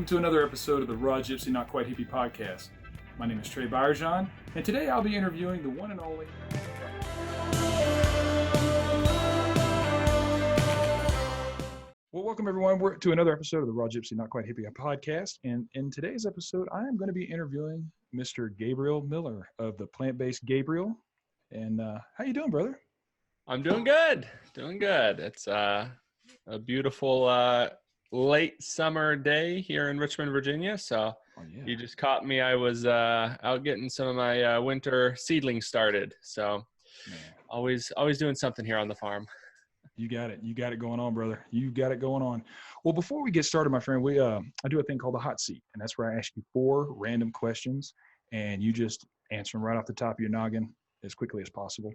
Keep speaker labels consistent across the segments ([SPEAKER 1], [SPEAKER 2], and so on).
[SPEAKER 1] to another episode of the Raw Gypsy Not Quite Hippie podcast. My name is Trey Byerjon, and today I'll be interviewing the one and only... Well, welcome everyone to another episode of the Raw Gypsy Not Quite Hippie podcast. And in today's episode, I am going to be interviewing Mr. Gabriel Miller of the Based Gabriel. And how you doing, brother?
[SPEAKER 2] I'm doing good. It's a beautiful late summer day here in Richmond, Virginia. So You just caught me. I was out getting some of my winter seedlings started. So always doing something here on the farm.
[SPEAKER 1] You got it. You got it going on, brother. You got it going on. Well, before we get started, my friend, I do a thing called the hot seat, and that's where I ask you 4 random questions, and you just answer them right off the top of your noggin as quickly as possible.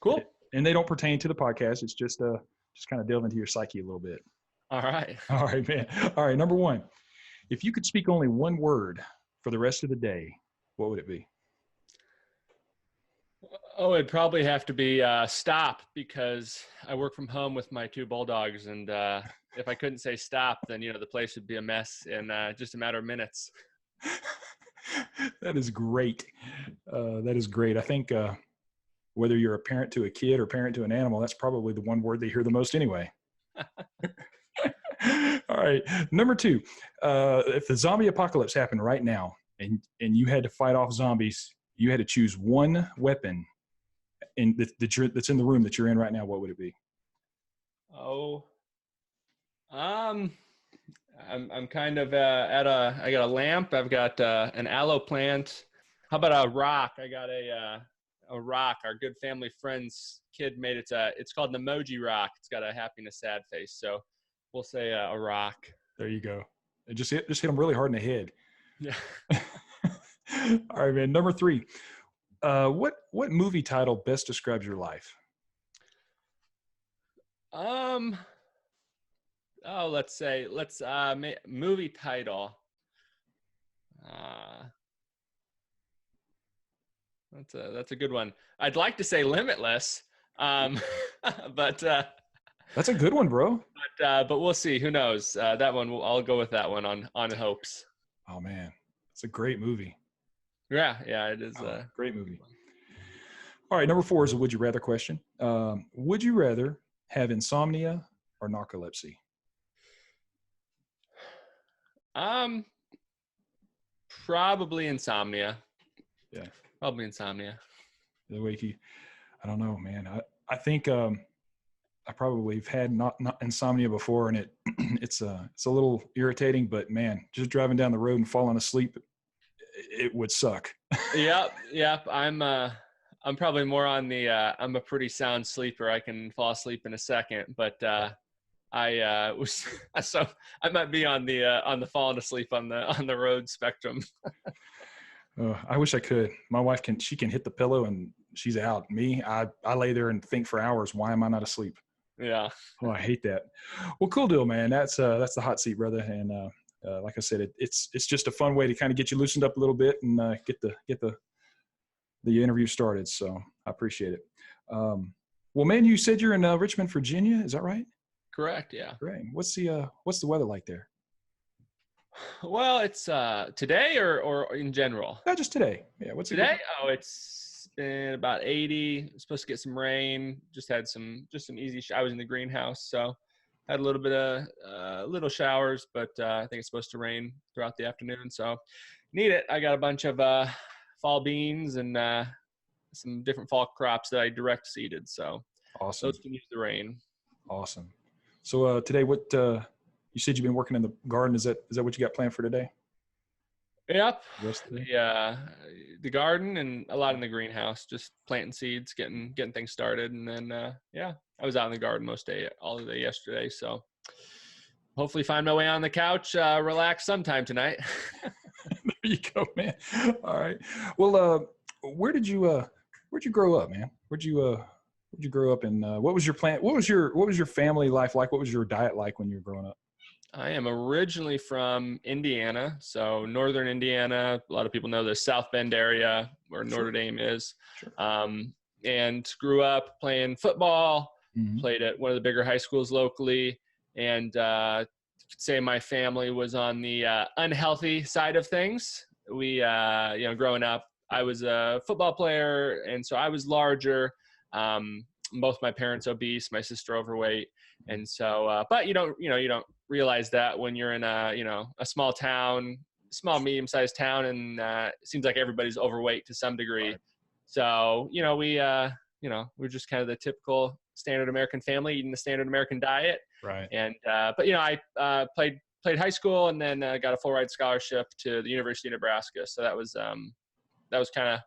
[SPEAKER 2] Cool.
[SPEAKER 1] And they don't pertain to the podcast. It's just kind of delve into your psyche a little bit.
[SPEAKER 2] All right,
[SPEAKER 1] man. All right. Number 1, if you could speak only one word for the rest of the day, what would it be?
[SPEAKER 2] Oh, it'd probably have to be stop, because I work from home with my 2 bulldogs, and if I couldn't say stop, then the place would be a mess in just a matter of minutes.
[SPEAKER 1] That is great. That is great. I think whether you're a parent to a kid or parent to an animal, that's probably the one word they hear the most anyway. All right. Number 2, if the zombie apocalypse happened right now and you had to fight off zombies, you had to choose one weapon that's in the room that you're in right now, what would it be?
[SPEAKER 2] I'm kind of I got a lamp. I've got an aloe plant. How about a rock? I got a rock. Our good family friend's kid made it. It's called an emoji rock. It's got a happy and a sad face. So we'll say a rock.
[SPEAKER 1] There you go. And just hit him really hard in the head.
[SPEAKER 2] Yeah.
[SPEAKER 1] All right, man. Number 3. What movie title best describes your life?
[SPEAKER 2] Let's movie title. That's a good one. I'd like to say Limitless. But
[SPEAKER 1] that's a good one, bro.
[SPEAKER 2] But we'll see. Who knows? That one, I'll go with that one on hopes.
[SPEAKER 1] Oh man, it's a great movie.
[SPEAKER 2] Yeah, it is a
[SPEAKER 1] great movie. All right, number 4 is a would you rather question. Would you rather have insomnia or narcolepsy?
[SPEAKER 2] Probably insomnia.
[SPEAKER 1] Yeah.
[SPEAKER 2] Probably insomnia.
[SPEAKER 1] The way I don't know, man. I think I probably have had not insomnia before, and it's a little irritating, but man, just driving down the road and falling asleep, it would suck. Yep.
[SPEAKER 2] I'm probably more on the I'm a pretty sound sleeper. I can fall asleep in a second, but I might be on the falling asleep on the road spectrum.
[SPEAKER 1] I wish I could. My wife can hit the pillow and she's out. Me, I lay there and think for hours, why am I not asleep?
[SPEAKER 2] Yeah.
[SPEAKER 1] Oh, I hate that. Well, cool deal, man. That's the hot seat, brother. And like I said, it's just a fun way to kind of get you loosened up a little bit and get the interview started. So I appreciate it. Well, man, you said you're in Richmond, Virginia. Is that right?
[SPEAKER 2] Correct. Yeah.
[SPEAKER 1] Great. What's the weather like there?
[SPEAKER 2] Well, it's today or in general?
[SPEAKER 1] Not just today. Yeah. What's
[SPEAKER 2] today? It's been about 80. Supposed to get some rain. Just had some easy. I was in the greenhouse, so had a little bit of little showers, but I think it's supposed to rain throughout the afternoon. So need it. I got a bunch of fall beans and some different fall crops that I direct seeded. So
[SPEAKER 1] awesome.
[SPEAKER 2] Those can use the rain.
[SPEAKER 1] Awesome. So today, what you said you've been working in the garden? Is that what you got planned for today?
[SPEAKER 2] Yep. The garden and a lot in the greenhouse, just planting seeds, getting things started, and then I was out in the garden all day yesterday. So hopefully find my way on the couch, relax sometime tonight.
[SPEAKER 1] There you go, man. All right. Well, where'd you grow up, man? Where'd you grow up, and what was your plan? What was your family life like? What was your diet like when you were growing up?
[SPEAKER 2] I am originally from Indiana, so northern Indiana. A lot of people know the South Bend area where Notre Dame is. Sure. And grew up playing football, played at one of the bigger high schools locally, and could say my family was on the unhealthy side of things. We, growing up, I was a football player, and so I was larger. Both my parents obese, my sister overweight, and so. But you don't realize that when you're in a small town, small medium-sized town, and it seems like everybody's overweight to some degree.
[SPEAKER 1] Right.
[SPEAKER 2] So we're just kind of the typical standard American family eating the standard American diet.
[SPEAKER 1] Right.
[SPEAKER 2] And I played high school, and then got a full ride scholarship to the University of Nebraska. So that was kind of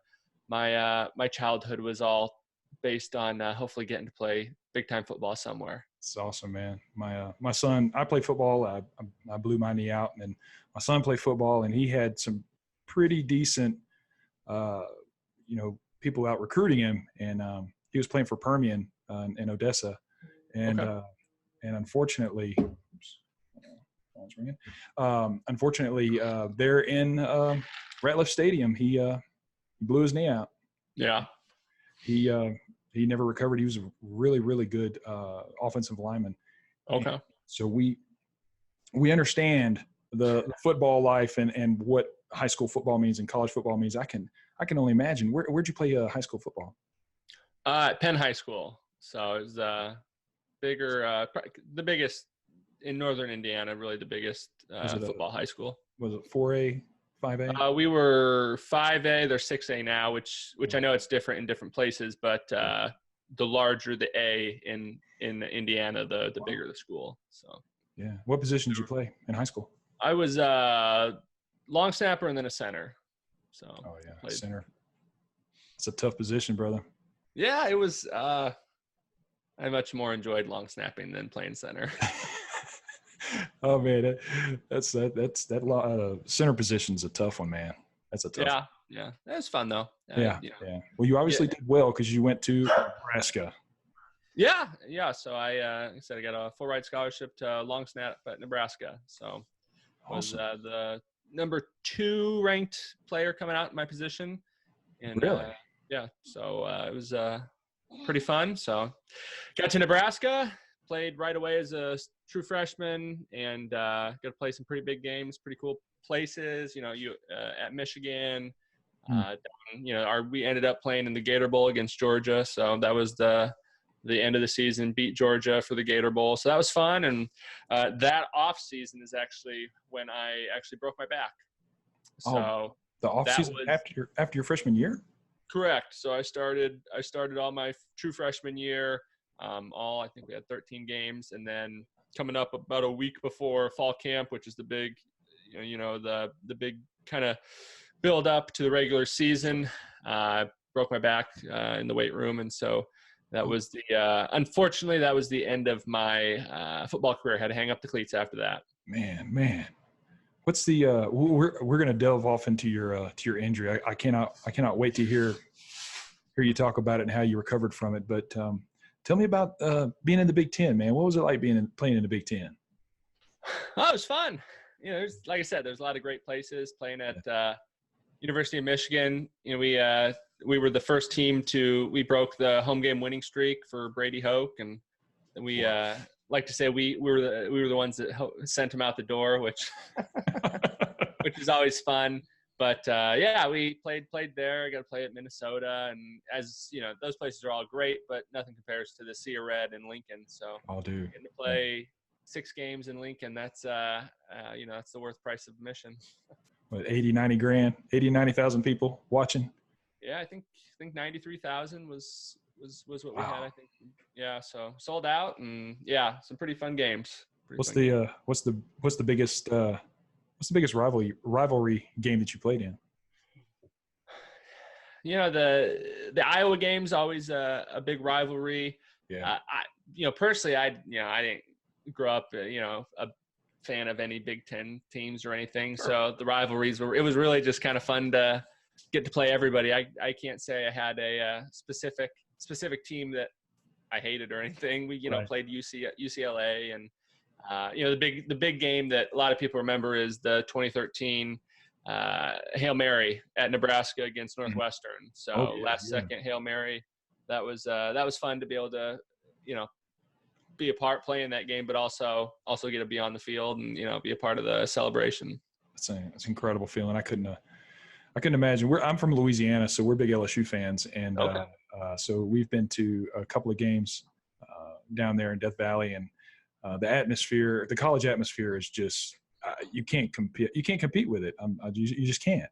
[SPEAKER 2] my childhood was all based on hopefully getting to play big time football somewhere.
[SPEAKER 1] It's awesome, man. My son, I played football. I blew my knee out, and then my son played football, and he had some pretty decent, people out recruiting him, and he was playing for Permian in Odessa, and and unfortunately, phone's ringing. Unfortunately, there in Ratliff Stadium, he blew his knee out.
[SPEAKER 2] Yeah.
[SPEAKER 1] He never recovered. He was a really, really good offensive lineman.
[SPEAKER 2] Okay.
[SPEAKER 1] And so we understand the football life and what high school football means and college football means. I can only imagine. Where'd you play high school football?
[SPEAKER 2] Penn High School. So it was the biggest in northern Indiana, really the biggest football high school.
[SPEAKER 1] Was it 4A, 5A?
[SPEAKER 2] We were 5A. They're 6A now, which I know it's different in different places, but the larger the A in Indiana, the bigger the school. So
[SPEAKER 1] yeah. What position did you play in high school?
[SPEAKER 2] I was long snapper and then a center. So
[SPEAKER 1] center. It's a tough position, brother.
[SPEAKER 2] Yeah, it was. I much more enjoyed long snapping than playing center.
[SPEAKER 1] Oh man, that's center position's a tough one, man. That's a tough one.
[SPEAKER 2] Yeah. That was fun though.
[SPEAKER 1] Yeah. Well, you obviously did well because you went to Nebraska.
[SPEAKER 2] Yeah. So I said I got a full ride scholarship to long snap at Nebraska. So I was the number 2 ranked player coming out in my position. And
[SPEAKER 1] really?
[SPEAKER 2] So it was pretty fun. So got to Nebraska, played right away as a true freshman, and got to play some pretty big games, pretty cool places. At Michigan. We ended up playing in the Gator Bowl against Georgia. So that was the end of the season, beat Georgia for the Gator Bowl. So that was fun. And that off season is actually when I actually broke my back. So
[SPEAKER 1] the off season after your freshman year?
[SPEAKER 2] Correct. So I started all my true freshman year. I think we had 13 games, and then coming up about a week before fall camp, which is the big, the big kind of build up to the regular season, broke my back in the weight room. And so that was unfortunately, that was the end of my football career. I had to hang up the cleats after that.
[SPEAKER 1] Man. What's the we're going to delve off into your injury. I cannot wait to hear you talk about it and how you recovered from it. But tell me about being in the Big Ten, man. What was it like playing in the Big Ten?
[SPEAKER 2] Oh, it was fun. Like I said, there's a lot of great places. Playing at University of Michigan, we were the first team we broke the home game winning streak for Brady Hoke, and we like to say we were the ones that sent him out the door, which is always fun. But we played there. I got to play at Minnesota, and as you know, those places are all great, but nothing compares to the Sea of Red in Lincoln. So getting to play 6 games in Lincoln, that's that's the worth price of admission.
[SPEAKER 1] What, 80, 90 grand, 80, 90,000 people watching?
[SPEAKER 2] Yeah, I think 93,000 was what we had, I think. Yeah, so sold out, and some pretty fun games.
[SPEAKER 1] What's the biggest rivalry game that you played in?
[SPEAKER 2] The Iowa game's always a big rivalry.
[SPEAKER 1] Yeah.
[SPEAKER 2] Personally, I didn't grow up a fan of any Big Ten teams or anything. So the rivalries it was really just kind of fun to get to play everybody. I can't say I had a specific team that I hated or anything. We played UCLA, and the big game that a lot of people remember is the 2013 Hail Mary at Nebraska against Northwestern. So second Hail Mary, that was fun to be able to be a part playing that game, but also get to be on the field and, be a part of the celebration.
[SPEAKER 1] It's an incredible feeling. I couldn't imagine. I'm from Louisiana, so we're big LSU fans. And
[SPEAKER 2] Okay.
[SPEAKER 1] so we've been to a couple of games down there in Death Valley, and the atmosphere, the college atmosphere is just, you can't compete. You can't compete with it. You just can't.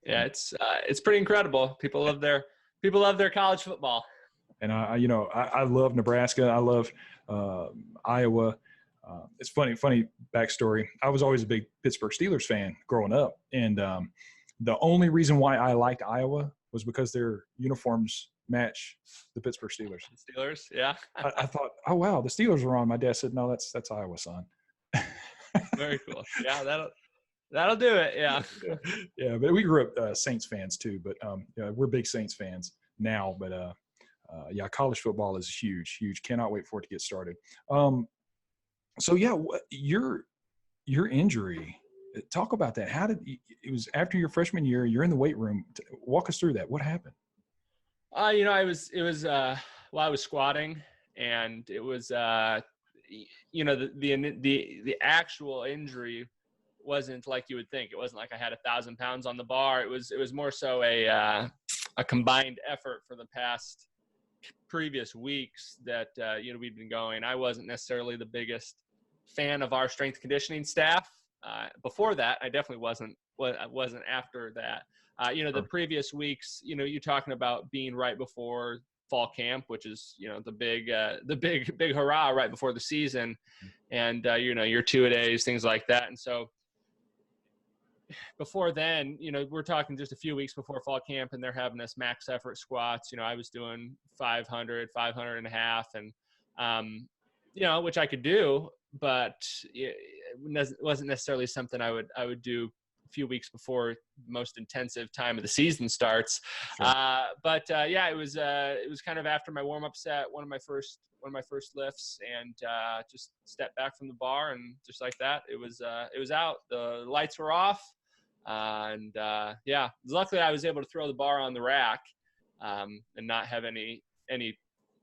[SPEAKER 2] Yeah. It's pretty incredible. People love their college football.
[SPEAKER 1] And I love Nebraska. I love Iowa. It's funny backstory. I was always a big Pittsburgh Steelers fan growing up. And the only reason why I liked Iowa was because their uniforms match the Pittsburgh Steelers.
[SPEAKER 2] Steelers, yeah.
[SPEAKER 1] I thought, oh wow, the Steelers were on. My dad said, no, that's Iowa, son.
[SPEAKER 2] Very cool. Yeah, that'll do it. Yeah.
[SPEAKER 1] Yeah, but we grew up Saints fans too. But we're big Saints fans now. But college football is huge. Cannot wait for it to get started. So yeah, your injury. Talk about that. It was after your freshman year? You're in the weight room. Walk us through that. What happened?
[SPEAKER 2] I was squatting, and it was the actual injury wasn't like you would think. It wasn't like I had 1,000 pounds on the bar. It was more so a combined effort for the past previous weeks that we'd been going. I wasn't necessarily the biggest fan of our strength conditioning staff. Before that, I definitely wasn't after that. The previous weeks, you're talking about being right before fall camp, which is, the big hurrah right before the season. And, your 2-a-days, things like that. And so before then, we're talking just a few weeks before fall camp, and they're having us max effort squats. I was doing 500 and a half, and, which I could do, but it wasn't necessarily something I would do a few weeks before the most intensive time of the season starts. Sure. It was kind of after my warm-up set, one of my first lifts, and just stepped back from the bar, and just like that, it was out. The lights were off, and luckily I was able to throw the bar on the rack and not have any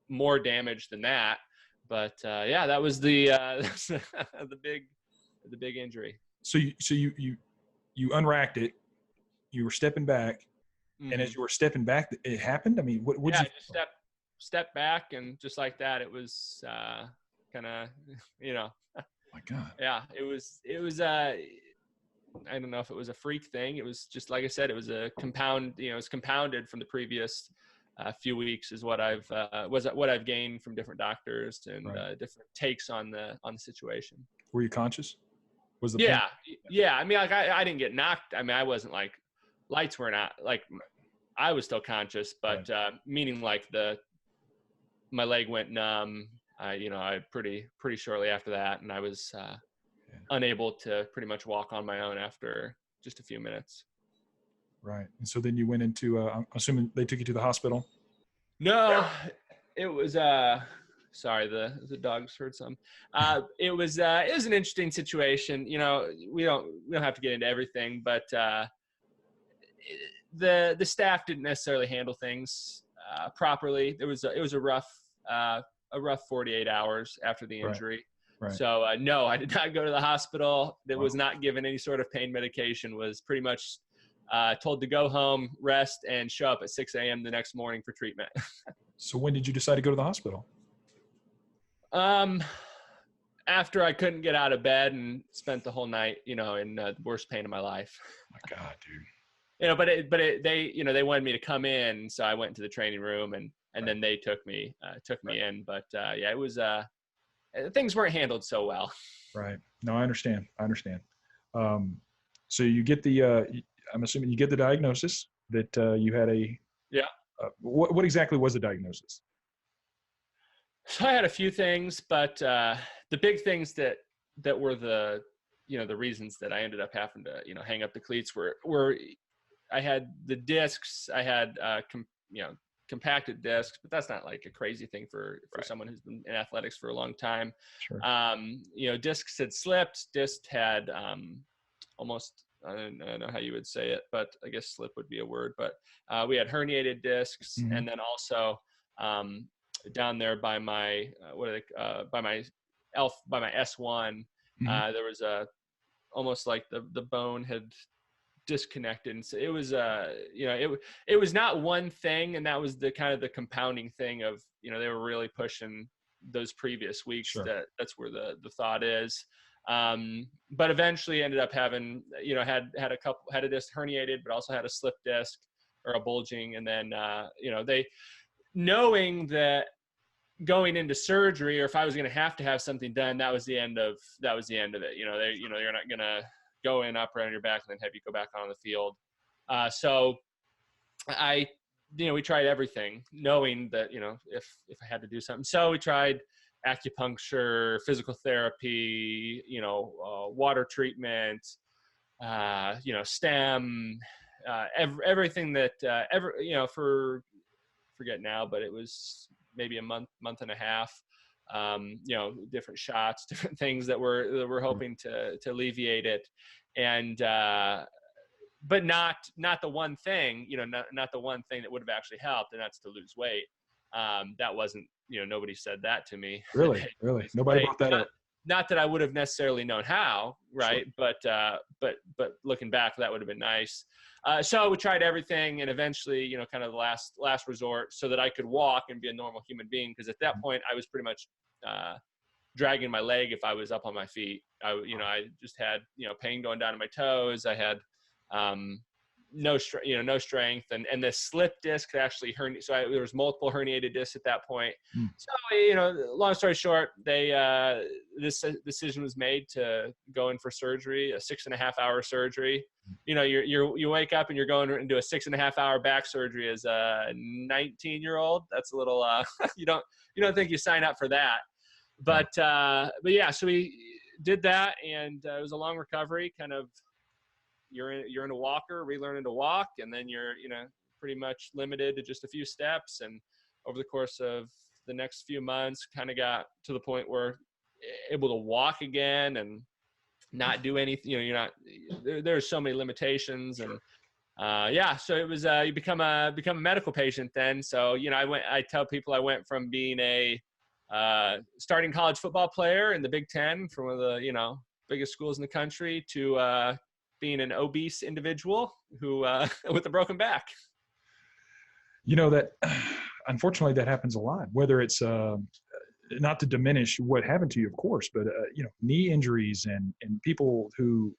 [SPEAKER 2] more damage than that. But that was the big injury.
[SPEAKER 1] So you unracked it. You were stepping back,
[SPEAKER 2] mm-hmm.
[SPEAKER 1] And as you were stepping back, it happened. I mean, what?
[SPEAKER 2] I just stepped back, and just like that, it was kind of,
[SPEAKER 1] My God.
[SPEAKER 2] Yeah, it was. I don't know if it was a freak thing. It was just, like I said, it was a compound. It was compounded from the previous few weeks, is what I've gained from different doctors and different takes on the situation.
[SPEAKER 1] Were you conscious? Was the
[SPEAKER 2] yeah. I mean, like I didn't get knocked. I mean, I wasn't like, lights were not like, I was still conscious, but meaning like my leg went numb. I pretty shortly after that, and I was unable to pretty much walk on my own after just a few minutes.
[SPEAKER 1] Right. And so then you went into, I'm assuming they took you to the hospital?
[SPEAKER 2] No, it was, sorry, the dogs heard some. It was an interesting situation. We don't have to get into everything, but the staff didn't necessarily handle things properly. It was a rough 48 hours after the injury. Right. So no, I did not go to the hospital. That was not given any sort of pain medication. Was pretty much told to go home, rest, and show up at 6 a.m. the next morning for treatment.
[SPEAKER 1] So when did you decide to go to the hospital?
[SPEAKER 2] After I couldn't get out of bed and spent the whole night, in the worst pain of my life.
[SPEAKER 1] My God, dude.
[SPEAKER 2] They wanted me to come in, so I went to the training room, and then they took me in. But it was things weren't handled so well. Right.
[SPEAKER 1] No, I understand. So you get the. I'm assuming you get the diagnosis that you had a.
[SPEAKER 2] Yeah.
[SPEAKER 1] What exactly was the diagnosis?
[SPEAKER 2] So I had a few things, but the big things that were the reasons that I ended up having to hang up the cleats were I had the discs. I had compacted discs, but that's not like a crazy thing for someone who's been in athletics for a long time. Sure. Discs had slipped. Disc had almost, I don't know how you would say it, but I guess slip would be a word. But we had herniated discs, mm-hmm. and then also down there by my by my S1.
[SPEAKER 1] Mhm.
[SPEAKER 2] There was almost like the bone had disconnected, and so it was it was not one thing, and that was the kind of the compounding thing of, they were really pushing those previous weeks,
[SPEAKER 1] Sure.
[SPEAKER 2] that's where the thought is. But eventually ended up having, had a disc herniated, but also had a slip disc or a bulging. And then they, knowing that going into surgery, or if I was going to have something done, that was the end of it. You're not going to go in, operate on your back, and then have you go back on the field. So I, we tried everything, knowing that, if I had to do something. So we tried acupuncture, physical therapy, water treatment, stem, everything that, forget now, but it was maybe a month and a half. Different shots, different things that we're hoping to alleviate it. And but not the one thing, not the one thing that would have actually helped, and that's to lose weight. That wasn't, nobody said that to me.
[SPEAKER 1] Really, really, nobody brought that up.
[SPEAKER 2] Not that I would have necessarily known how, right?
[SPEAKER 1] Sure.
[SPEAKER 2] But looking back, that would have been nice. So we tried everything, and eventually, kind of the last resort, so that I could walk and be a normal human being. Because at that point, I was pretty much dragging my leg if I was up on my feet. I just had, pain going down to my toes. I had no strength, and the slip disc actually herniated. So there was multiple herniated discs at that point. So, long story short, this decision was made to go in for surgery, a 6.5-hour surgery. You wake up and you're going into a 6.5-hour back surgery as a 19-year-old. That's a little, you don't think you sign up for that. But yeah, so we did that, and it was a long recovery. Kind of, you're in a walker, relearning to walk, and then you're pretty much limited to just a few steps. And over the course of the next few months, kind of got to the point where able to walk again and not do anything. You're not, there's so many limitations. And so it was, you become a medical patient then. So I tell people I went from being a starting college football player in the Big Ten from one of the biggest schools in the country to being an obese individual who with a broken back.
[SPEAKER 1] That unfortunately that happens a lot, whether it's not to diminish what happened to you, of course, but knee injuries and people who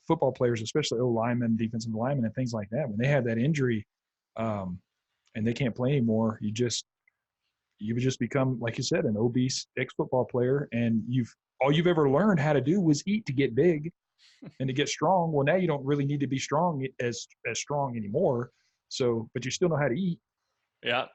[SPEAKER 1] football players, especially linemen, defensive linemen, and things like that, when they have that injury and they can't play anymore, you just become, like you said, an obese ex-football player, and all you've ever learned how to do was eat to get big and to get strong. Well, now you don't really need to be strong as strong anymore. So, but you still know how to eat.
[SPEAKER 2] Yeah.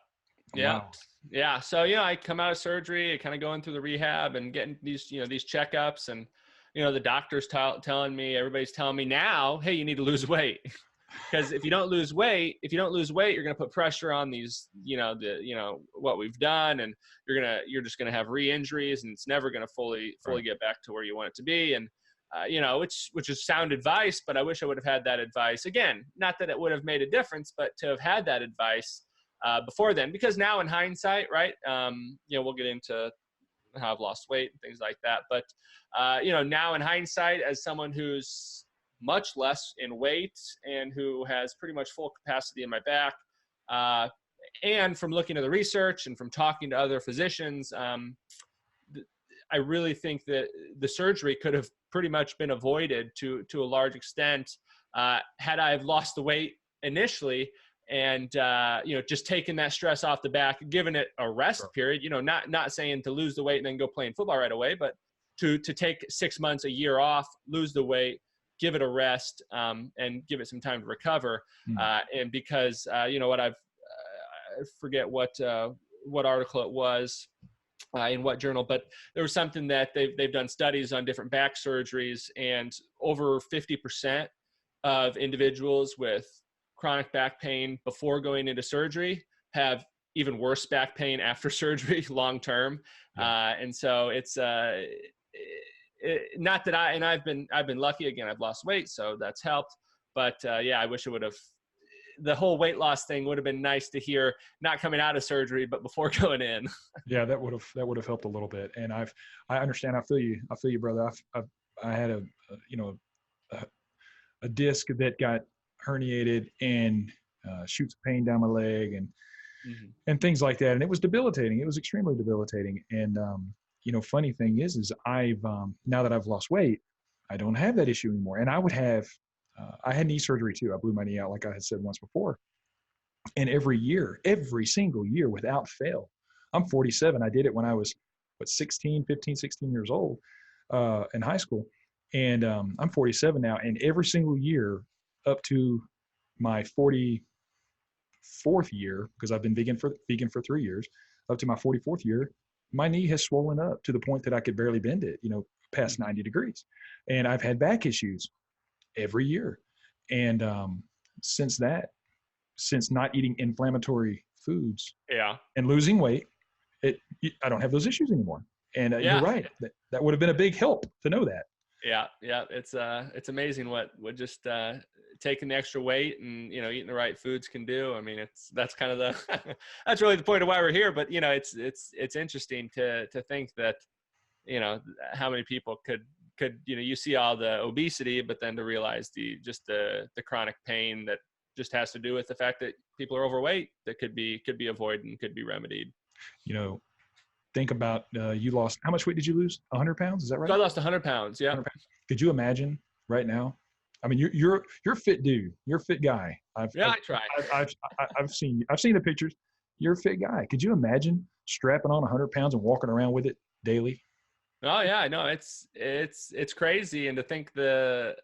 [SPEAKER 2] Yeah. Wow. Yeah. So, I come out of surgery, kind of going through the rehab and getting these, these checkups, and, the doctor's telling me, everybody's telling me now, hey, you need to lose weight. Because if you don't lose weight, you're going to put pressure on these, what we've done, and you're just going to have re-injuries, and it's never going to fully get back to where you want it to be. And, which is sound advice, but I wish I would have had that advice again. Not that it would have made a difference, but to have had that advice before then, because now in hindsight, right. We'll get into how I've lost weight and things like that. But, now in hindsight, as someone who's much less in weight and who has pretty much full capacity in my back, and from looking at the research and from talking to other physicians, I really think that the surgery could have pretty much been avoided to a large extent had I have lost the weight initially, and just taking that stress off the back, given it a rest period. Not saying to lose the weight and then go playing football right away, but to take 6 months, a year off, lose the weight, give it a rest, and give it some time to recover. And because what I forget what article it was. In what journal, but there was something that they've done studies on different back surgeries, and over 50% of individuals with chronic back pain before going into surgery have even worse back pain after surgery long term. And so it's not that I've been lucky. Again, I've lost weight, so that's helped. But I wish it would have. the whole weight loss thing would have been nice to hear, not coming out of surgery, but before going in.
[SPEAKER 1] Yeah, that would have helped a little bit. And I understand. I feel you, brother. I had you know, a, a disc that got herniated and shoots of pain down my leg
[SPEAKER 2] Mm-hmm.
[SPEAKER 1] and things like that. And it was debilitating. It was extremely debilitating. And you know, funny thing is I've now that I've lost weight, I don't have that issue anymore. And I would have, I had knee surgery too. I blew my knee out, like I had said once before. And every single year without fail, I'm 47. I did it when I was, 16 years old in high school. And I'm 47 now. And every single year up to my 44th year, because I've been vegan for 3 years, up to my 44th year, my knee has swollen up to the point that I could barely bend it, past 90 degrees. And I've had back issues every year. And since not eating inflammatory foods and losing weight, I don't have those issues anymore. And you're right. That would have been a big help to know that.
[SPEAKER 2] Yeah. It's amazing what just taking the extra weight and eating the right foods can do. I mean, that's kind of that's really the point of why we're here. But it's interesting to think that how many people could you see all the obesity, but then to realize the chronic pain that just has to do with the fact that people are overweight that could be avoided and could be remedied.
[SPEAKER 1] Think about you lost, how much weight did you lose? 100 pounds? Is that right?
[SPEAKER 2] So I lost 100 pounds. Yeah. 100 pounds.
[SPEAKER 1] Could you imagine right now? I mean, you're a fit dude. You're a fit guy.
[SPEAKER 2] I try.
[SPEAKER 1] I've seen the pictures. You're a fit guy. Could you imagine strapping on 100 pounds and walking around with it daily?
[SPEAKER 2] Oh yeah, I know. It's crazy. And to think the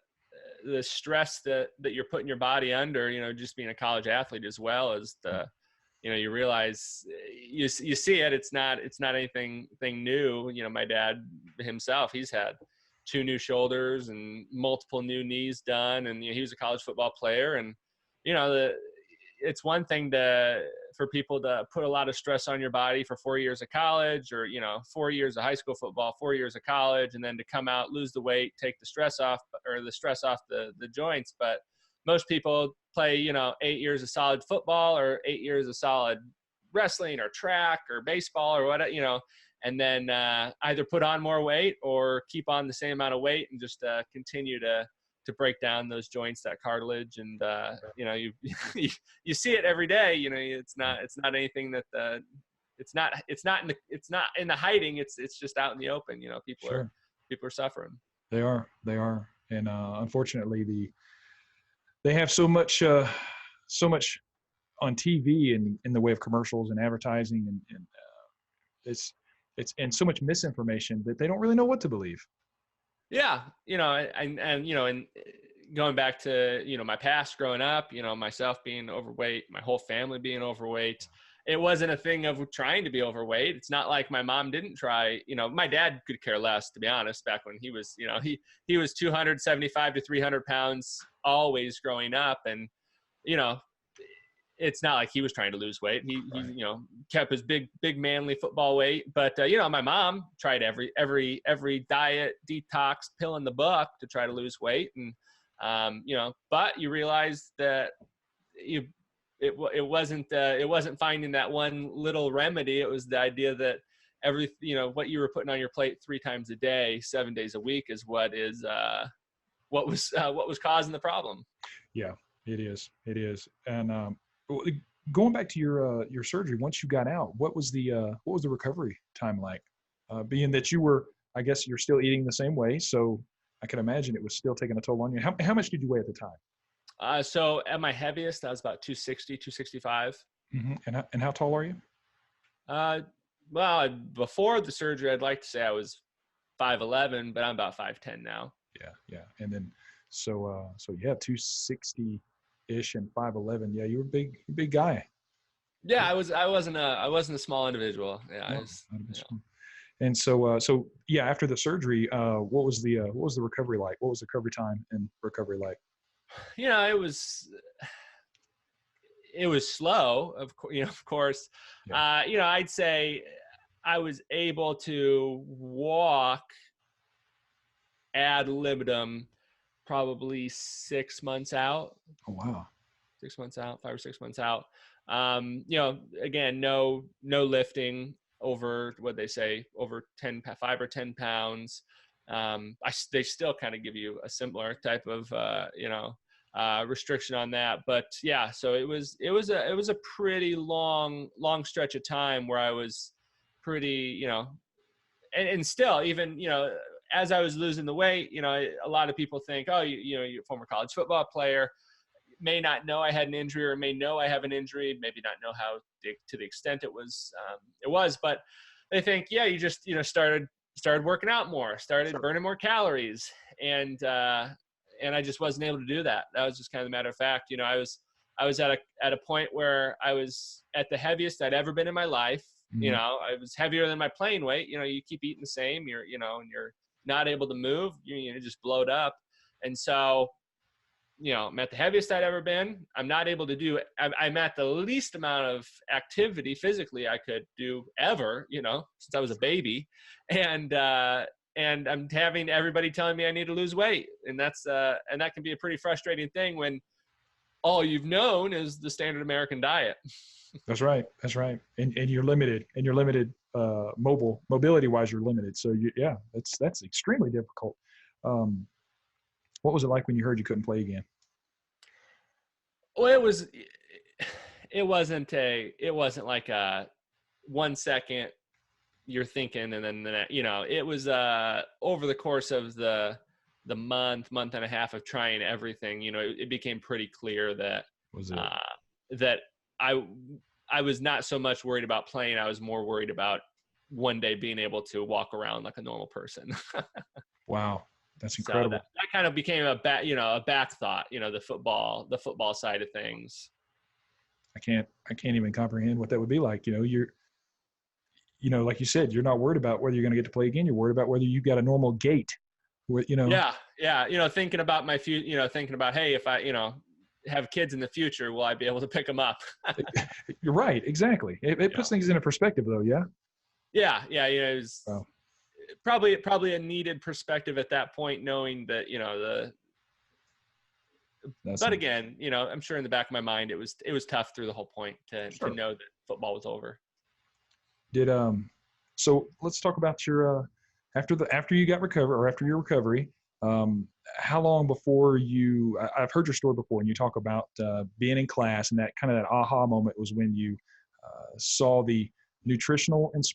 [SPEAKER 2] stress that you're putting your body under, just being a college athlete as well as you realize you see it. It's not anything new. My dad himself, he's had 2 new shoulders and multiple new knees done. And he was a college football player. And, it's one thing for people to put a lot of stress on your body for 4 years of college or, 4 years of high school football, 4 years of college, and then to come out, lose the weight, take the stress off the joints. But most people play, 8 years of solid football or 8 years of solid wrestling or track or baseball or whatever, and then either put on more weight or keep on the same amount of weight and just continue to break down those joints, that cartilage. And, you see it every day. It's not anything that it's not in the hiding. It's just out in the open. People are suffering.
[SPEAKER 1] They are. And unfortunately, they have so much on TV and in the way of commercials and advertising, and it's and so much misinformation that they don't really know what to believe.
[SPEAKER 2] Yeah, and going back to my past growing up, myself being overweight, my whole family being overweight. It wasn't a thing of trying to be overweight. It's not like my mom didn't try. My dad could care less, to be honest. Back when he was, he was 275 to 300 pounds always growing up, and it's not like he was trying to lose weight. He kept his big manly football weight. But my mom tried every diet, detox pill in the book to try to lose weight, and but you realize that it wasn't finding that one little remedy. It was the idea that what you were putting on your plate 3 times a day, 7 days a week is what was causing the problem.
[SPEAKER 1] Yeah, it is. And going back to your surgery, once you got out, what was the recovery time like? Being that I guess you're still eating the same way, so I can imagine it was still taking a toll on you. How much did you weigh at the time?
[SPEAKER 2] So at my heaviest, I was about 260, 265.
[SPEAKER 1] Mm-hmm. And how tall are you?
[SPEAKER 2] Well, before the surgery, I'd like to say I was 5'11", but I'm about 5'10" now.
[SPEAKER 1] Yeah. And then, so yeah, 260-ish and 5'11". Yeah, you were a big guy.
[SPEAKER 2] Yeah, I wasn't a small individual. Yeah,
[SPEAKER 1] And so yeah, after the surgery, what was the recovery like? What was the recovery time and recovery like?
[SPEAKER 2] It was slow, of course. Yeah. I'd say I was able to walk ad libitum probably 6 months out.
[SPEAKER 1] Oh, wow.
[SPEAKER 2] 6 months out, 5 or 6 months out. You know, again, no lifting over what they say over 5 or 10 pounds. They still kind of give you a similar type of, restriction on that. But yeah, so it was a pretty long stretch of time where I was pretty, and still, even, as I was losing the weight, a lot of people think, oh, you're a former college football player, may not know I had an injury, or may know I have an injury, maybe not know how to the extent it was, but they think, yeah, you just, started working out more, started burning more calories. And I just wasn't able to do that. That was just kind of the matter of fact. I was at a point where I was at the heaviest I'd ever been in my life.
[SPEAKER 1] Mm-hmm.
[SPEAKER 2] I was heavier than my playing weight. You keep eating the same, and you're not able to move, you just blowed up. And so, I'm at the heaviest I'd ever been. I'm not able to do it. I'm at the least amount of activity physically I could do ever, since I was a baby. And I'm having everybody telling me I need to lose weight. And and that can be a pretty frustrating thing when all you've known is the standard American diet.
[SPEAKER 1] That's right. And you're limited, mobility wise, you're limited. So that's extremely difficult. What was it like when you heard you couldn't play again?
[SPEAKER 2] Well, it wasn't like a 1 second you're thinking, and then it was over the course of the month and a half of trying everything. It became pretty clear that that I was not so much worried about playing. I was more worried about one day being able to walk around like a normal person.
[SPEAKER 1] Wow. That's incredible.
[SPEAKER 2] So that kind of became a back thought, the football side of things.
[SPEAKER 1] I can't even comprehend what that would be like. You're like you said, you're not worried about whether you're going to get to play again. You're worried about whether you've got a normal gait.
[SPEAKER 2] Yeah. Thinking about my future, thinking about, hey, if I, have kids in the future, will I be able to pick them up?
[SPEAKER 1] You're right. Exactly. It puts things into perspective though. Yeah.
[SPEAKER 2] Yeah. It was probably a needed perspective at that point, knowing that, but again, I'm sure in the back of my mind, it was tough through the whole point to know that football was over.
[SPEAKER 1] So let's talk about your, after you got recovered, or after your recovery, how long before I've heard your story before, and you talk about being in class, and that kind of that aha moment was when you saw the nutritionist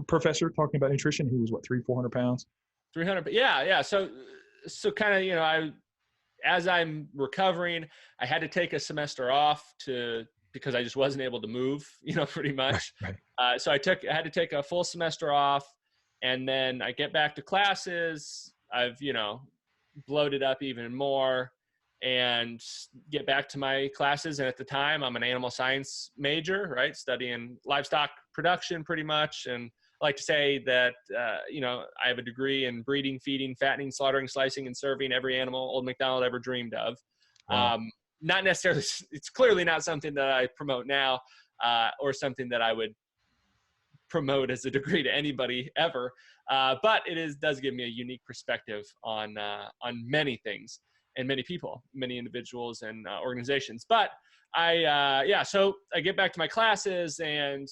[SPEAKER 1] professor talking about nutrition. He was 400 pounds?
[SPEAKER 2] 300. Yeah. So kind of, as I'm recovering, I had to take a semester off because I just wasn't able to move, pretty much. Right. So I had to take a full semester off, and then I get back to classes. I've, bloated up even more, and get back to my classes. And at the time, I'm an animal science major, right? Studying livestock production pretty much. And I like to say that, I have a degree in breeding, feeding, fattening, slaughtering, slicing, and serving every animal old MacDonald ever dreamed of. Wow. Not necessarily, it's clearly not something that I promote now, or something that I would promote as a degree to anybody ever. But does give me a unique perspective on many things and many people, many individuals and organizations. But so I get back to my classes and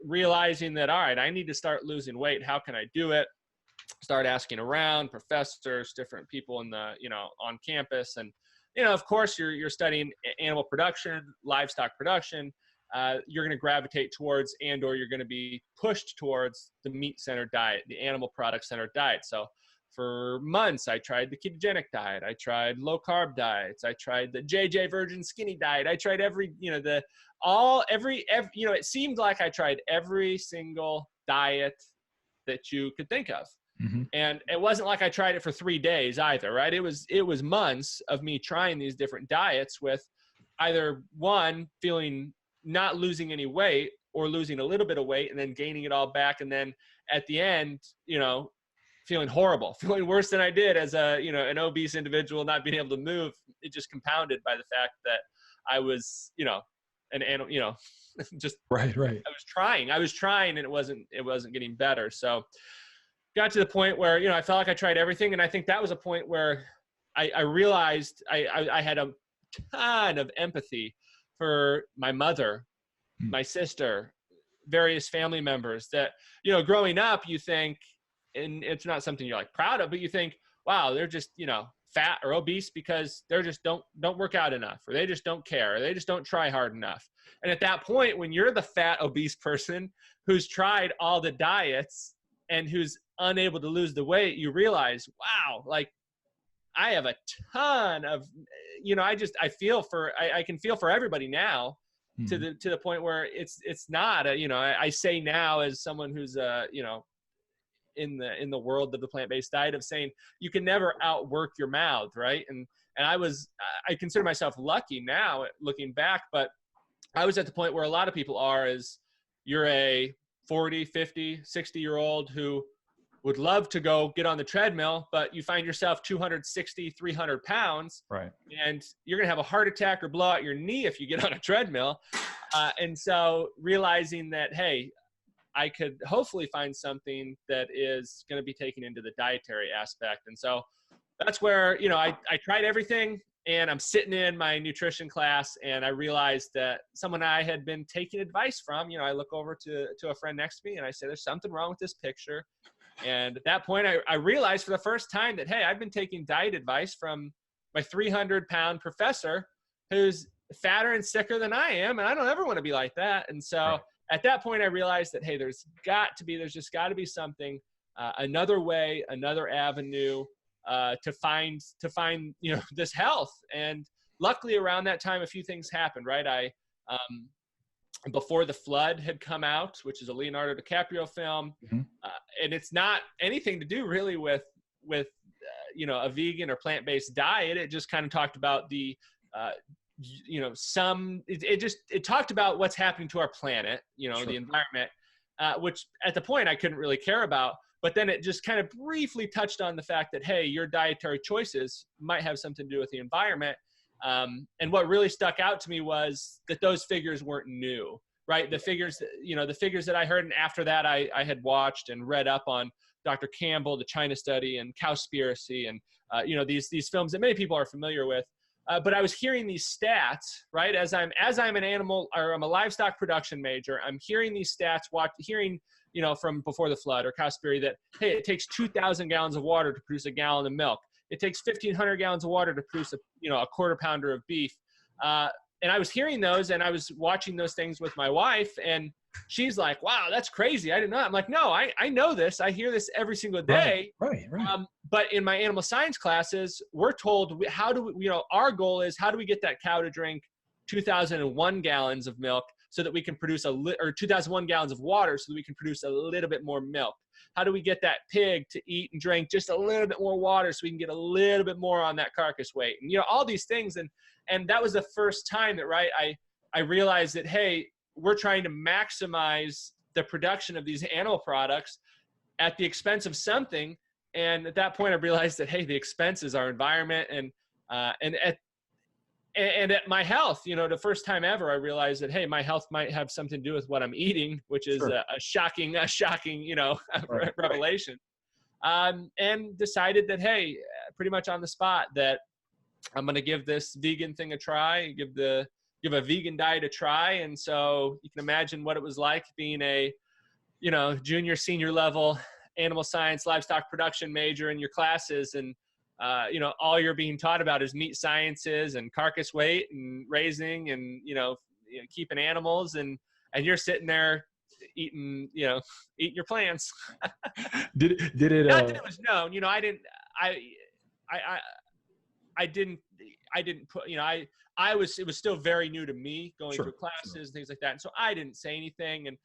[SPEAKER 2] realizing that, all right, I need to start losing weight. How can I do it? Start asking around professors, different people in the, on campus. And, of course you're studying animal production, livestock production. You're going to gravitate towards, or you're going to be pushed towards the meat-centered diet, the animal product-centered diet. So for months, I tried the ketogenic diet. I tried low-carb diets. I tried the JJ Virgin Skinny diet. I tried it seemed like I tried every single diet that you could think of. Mm-hmm. And it wasn't like I tried it for 3 days either, right? It was months of me trying these different diets with either one, feeling not losing any weight, or losing a little bit of weight and then gaining it all back. And then at the end, feeling horrible, feeling worse than I did as an obese individual, not being able to move. It just compounded by the fact that I was, an animal, just
[SPEAKER 1] right.
[SPEAKER 2] I was trying and it wasn't getting better. So got to the point where, I felt like I tried everything. And I think that was a point where I realized I had a ton of empathy for my mother, my sister, various family members that, you know, growing up, you think, and it's not something you're like proud of, but you think, wow, they're just, you know, fat or obese because they're just don't work out enough, or they just don't care, or they just don't try hard enough. And at that point, when you're the fat, obese person who's tried all the diets and who's unable to lose the weight, you realize, wow, like I have a ton of, you know, I can feel for everybody now, to the point where it's not a, you know, I say now as someone who's you know, in the world of the plant-based diet, of saying you can never outwork your mouth, right? And I consider myself lucky now looking back, but I was at the point where a lot of people are, is you're a 40, 50, 60-year-old who would love to go get on the treadmill, but you find yourself 260, 300 pounds,
[SPEAKER 1] Right.
[SPEAKER 2] and you're going to have a heart attack or blow out your knee if you get on a treadmill. And so realizing that, hey, I could hopefully find something that is going to be taken into the dietary aspect. And so that's where, you know, I tried everything, and I'm sitting in my nutrition class, and I realized that someone I had been taking advice from, you know, I look over to a friend next to me and I say, there's something wrong with this picture. And at that point, I realized for the first time that, hey, I've been taking diet advice from my 300-pound professor who's fatter and sicker than I am, and I don't ever want to be like that. And so at that point, I realized that, hey, there's just got to be something, another way, another avenue to find, you know, this health. And luckily around that time, a few things happened, right? Before the Flood had come out, which is a Leonardo DiCaprio film, and it's not anything to do really with you know, a vegan or plant-based diet. It just kind of talked about the you know, it talked about what's happening to our planet, you know, the environment, which at the point I couldn't really care about. But then it just kind of briefly touched on the fact that, hey, your dietary choices might have something to do with the environment. And what really stuck out to me was that those figures weren't new, right? The figures, you know, the figures that I heard, and after that I had watched and read up on Dr. Campbell, the China Study, and Cowspiracy, and, you know, these films that many people are familiar with. But I was hearing these stats, right? As I'm an animal, or I'm a livestock production major, I'm hearing these stats, hearing, you know, from Before the Flood or Cowspiracy, that, hey, it takes 2,000 gallons of water to produce a gallon of milk. It takes 1,500 gallons of water to produce a quarter pounder of beef. And I was hearing those, and I was watching those things with my wife, and she's like, wow, that's crazy. I didn't know that. I'm like, no, I know this. I hear this every single day.
[SPEAKER 1] Right.
[SPEAKER 2] But in my animal science classes, we're told, our goal is, how do we get that cow to drink 2001 gallons of milk so that we can produce or 2001 gallons of water so that we can produce a little bit more milk? How do we get that pig to eat and drink just a little bit more water so we can get a little bit more on that carcass weight? And, you know, all these things. And that was the first time that, right, I realized that, hey, we're trying to maximize the production of these animal products at the expense of something. And at that point, I realized that, hey, the expense is our environment, and at my health. You know, the first time ever, I realized that, hey, my health might have something to do with what I'm eating, which is a shocking, you know, revelation. And decided that, hey, pretty much on the spot, that I'm going to give this vegan thing a try, give a vegan diet a try. And so you can imagine what it was like being a, you know, junior, senior level animal science, livestock production major in your classes. And, you know, all you're being taught about is meat sciences and carcass weight and raising and, keeping animals. And you're sitting there eating your plants.
[SPEAKER 1] Did it,
[SPEAKER 2] not that it was known, you know, I didn't put, you know, it was still very new to me going through classes and things like that. And so I didn't say anything, and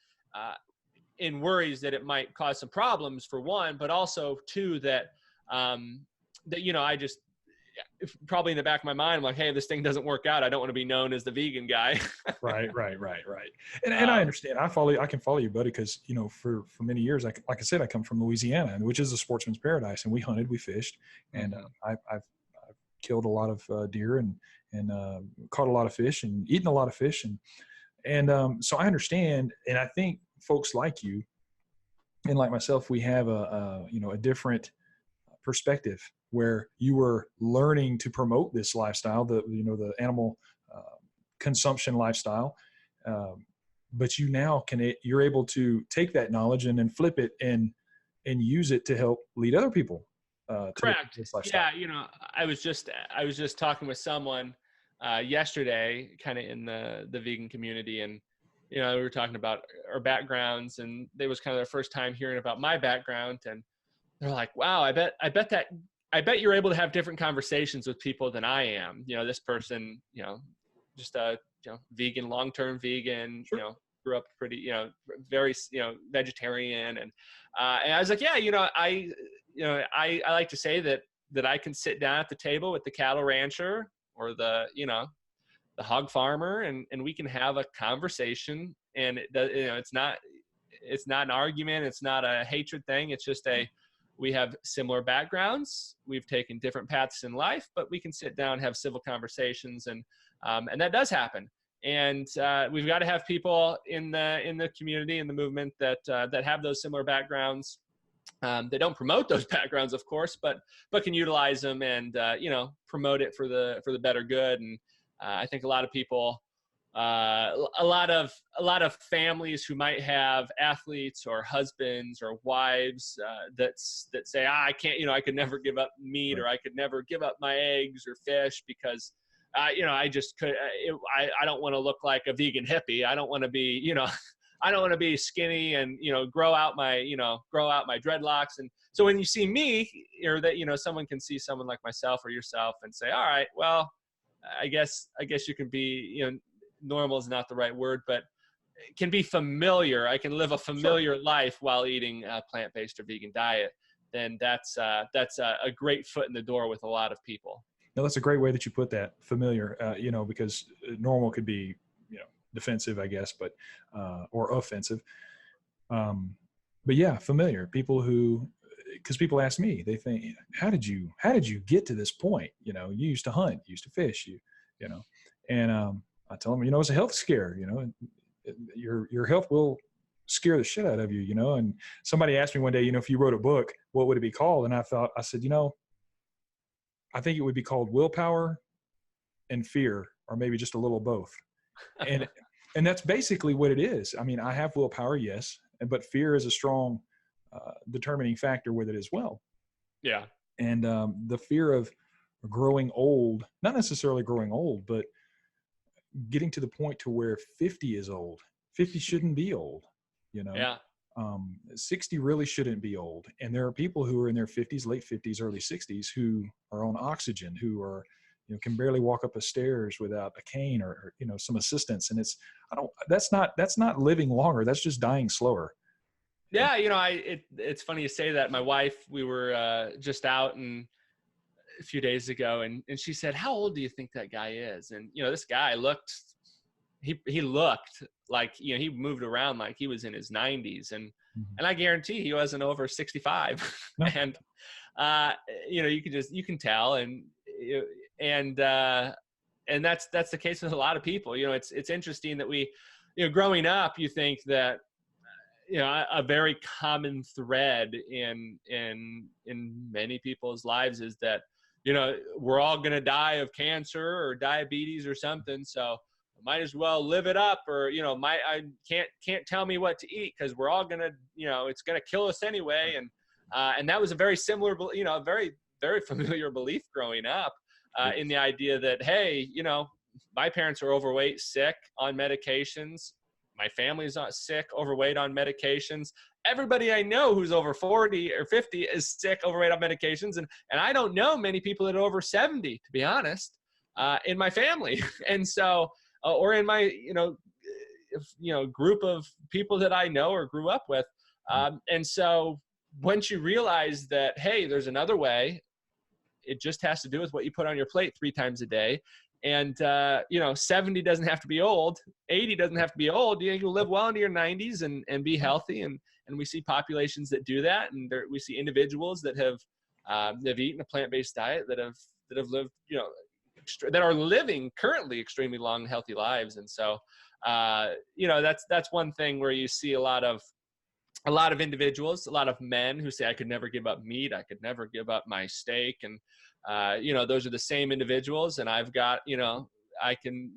[SPEAKER 2] in worries that it might cause some problems, for one, but also two, that, you know, I just, probably in the back of my mind, I'm like, hey, if this thing doesn't work out, I don't want to be known as the vegan guy. Right.
[SPEAKER 1] And I understand. I can follow you, buddy, because, you know, for many years, like I said, I come from Louisiana, which is a sportsman's paradise, and we hunted, we fished, and I've killed a lot of deer and caught a lot of fish and eaten a lot of fish, and so I understand, and I think folks like you and like myself, we have a different perspective where you were learning to promote this lifestyle, the animal consumption lifestyle. But you're able to take that knowledge and then flip it and use it to help lead other people to
[SPEAKER 2] Correct.
[SPEAKER 1] this lifestyle.
[SPEAKER 2] Yeah. I was just talking with someone yesterday, kind of in the vegan community, and we were talking about our backgrounds, and they was kind of their first time hearing about my background, and they're like, "Wow, I bet you're able to have different conversations with people than I am." This person, just a vegan, long-term vegan,
[SPEAKER 1] Sure.
[SPEAKER 2] grew up pretty, very, vegetarian, and I was like, yeah, I like to say that I can sit down at the table with the cattle rancher or the hog farmer, and we can have a conversation, and it's not an argument, it's not a hatred thing, it's just we have similar backgrounds, we've taken different paths in life, but we can sit down and have civil conversations, and that does happen. And we've got to have people in the community, in the movement, that have those similar backgrounds. They don't promote those backgrounds, of course, but can utilize them and promote it for the better good. And I think a lot of people, a lot of families who might have athletes or husbands or wives that say, I can't, I could never give up meat, or I could never give up my eggs or fish because I just could. I don't want to look like a vegan hippie. I don't want to be, I don't want to be skinny and grow out my dreadlocks. And so when you see me, or that someone can see someone like myself or yourself and say, all right, well, I guess you can be, normal is not the right word, but it can be familiar. I can live a familiar life while eating a plant-based or vegan diet. Then that's a great foot in the door with a lot of people.
[SPEAKER 1] No, that's a great way that you put that, familiar, because normal could be, defensive, I guess, but, or offensive. But yeah, familiar. Because people ask me, they think, how did you get to this point? You used to hunt, you used to fish, and I tell them, it's a health scare, your health will scare the shit out of you, and somebody asked me one day, if you wrote a book, what would it be called? And I said, I think it would be called Willpower and Fear, or maybe just a little of both. And that's basically what it is. I mean, I have willpower, yes, but fear is a strong determining factor with it as well.
[SPEAKER 2] Yeah.
[SPEAKER 1] And the fear of growing old, not necessarily growing old, but getting to the point to where 50 is old. 50 shouldn't be old,
[SPEAKER 2] Yeah.
[SPEAKER 1] 60 really shouldn't be old. And there are people who are in their 50s, late 50s, early 60s who are on oxygen, who are, can barely walk up the stairs without a cane or some assistance. And that's not living longer. That's just dying slower.
[SPEAKER 2] Yeah. It's funny you say that. My wife, we were just out a few days ago, and she said, how old do you think that guy is? And, this guy he looked like, he moved around like he was in his 90s, and I guarantee he wasn't over 65. No. And, you can tell. And that's the case with a lot of people. It's interesting that we, growing up, you think that, a very common thread in many people's lives is that, we're all going to die of cancer or diabetes or something. So might as well live it up, or, I can't tell me what to eat, cause we're all going to, it's going to kill us anyway. And that was a very similar, very, very familiar belief growing up, in the idea that, hey, my parents are overweight, sick, on medications. My family's not sick, overweight, on medications. Everybody I know who's over 40 or 50 is sick, overweight, on medications. And I don't know many people that are over 70, to be honest, in my family. And so, or in my, group of people that I know or grew up with. And so once you realize that, hey, there's another way, it just has to do with what you put on your plate 3 times a day. And, 70 doesn't have to be old. 80 doesn't have to be old. You can live well into your 90s and be healthy. And we see populations that do that. And we see individuals that have eaten a plant-based diet that have lived, that are living currently extremely long, healthy lives. And so, that's one thing where you see a lot of a lot of individuals, a lot of men who say, I could never give up meat. I could never give up my steak. And, those are the same individuals. And I've got, I can,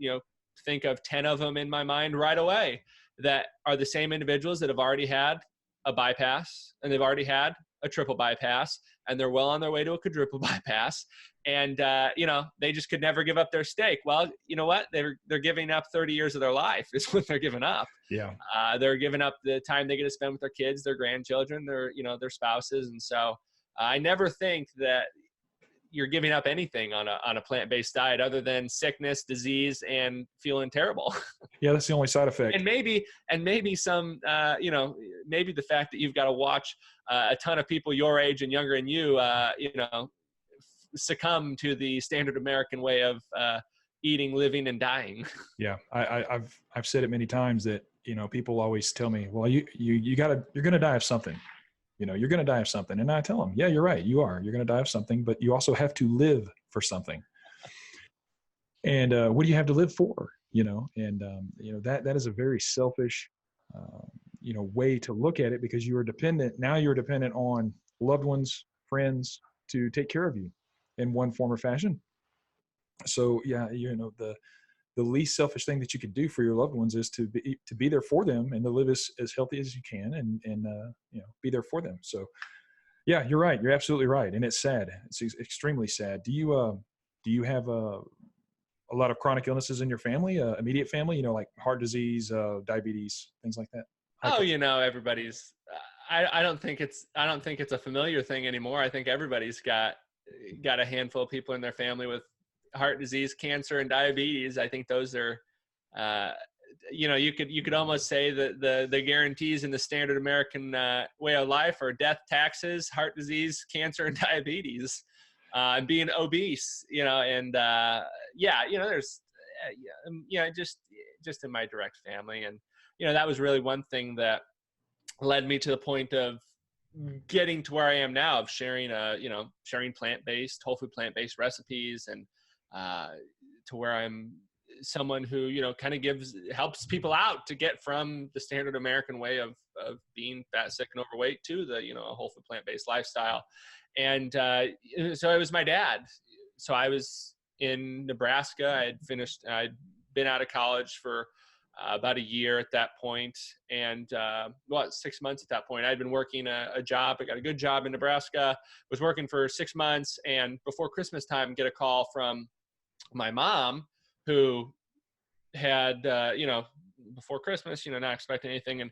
[SPEAKER 2] think of 10 of them in my mind right away that are the same individuals that have already had a bypass, and they've already had a triple bypass, and they're well on their way to a quadruple bypass. And, they just could never give up their steak. Well, you know what? They're giving up 30 years of their life is what they're giving up.
[SPEAKER 1] Yeah.
[SPEAKER 2] They're giving up the time they get to spend with their kids, their grandchildren, their spouses. And so I never think that you're giving up anything on a plant-based diet other than sickness, disease, and feeling terrible.
[SPEAKER 1] Yeah. That's the only side effect.
[SPEAKER 2] And maybe some, maybe the fact that you've got to watch a ton of people your age and younger than you, succumb to the standard American way of eating, living, and dying.
[SPEAKER 1] Yeah. I've said it many times that, people always tell me, well, you're going to die of something. You're going to die of something. And I tell them, yeah, you're right. You're going to die of something, but you also have to live for something. And what do you have to live for? That is a very selfish, way to look at it, because you're dependent on loved ones, friends to take care of you in one form or fashion. So yeah, the least selfish thing that you could do for your loved ones is to be there for them and to live as healthy as you can and be there for them. So yeah, you're right. You're absolutely right. And it's sad. It's extremely sad. Do you have a lot of chronic illnesses in your family, immediate family, like heart disease, diabetes, things like that?
[SPEAKER 2] Oh, everybody's, I don't think it's a familiar thing anymore. I think everybody's got a handful of people in their family with heart disease, cancer, and diabetes. I think those are, you could almost say that the guarantees in the standard American way of life are death, taxes, heart disease, cancer, and diabetes, and being obese. There's, just in my direct family, and that was really one thing that led me to the point of getting to where I am now, of sharing plant-based, whole food plant-based recipes, and to where I'm someone who, kind of helps people out to get from the standard American way of being fat, sick, and overweight to the, whole food plant-based lifestyle. And so it was my dad. So I was in Nebraska. I'd been out of college for about a year at that point, and 6 months at that point. I'd been working a job. I got a good job in Nebraska, was working for 6 months, and before Christmas time, get a call from my mom, who had, before Christmas, not expecting anything. And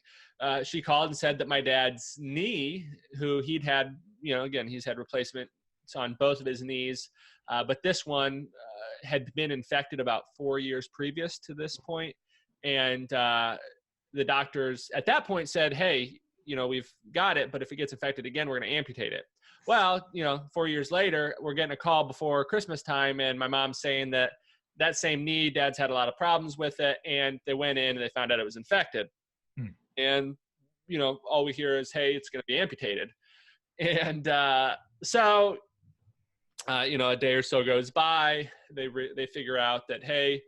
[SPEAKER 2] she called and said that my dad's knee, who he'd had, again, he's had replacements on both of his knees, but this one had been infected about 4 years previous to this point. And the doctors at that point said, hey, we've got it, but if it gets infected again, we're going to amputate it. Well, 4 years later, we're getting a call before Christmas time, and my mom's saying that same knee, dad's had a lot of problems with it, and they went in and they found out it was infected. And, all we hear is, hey, it's going to be amputated. And so, a day or so goes by, they figure out that, hey,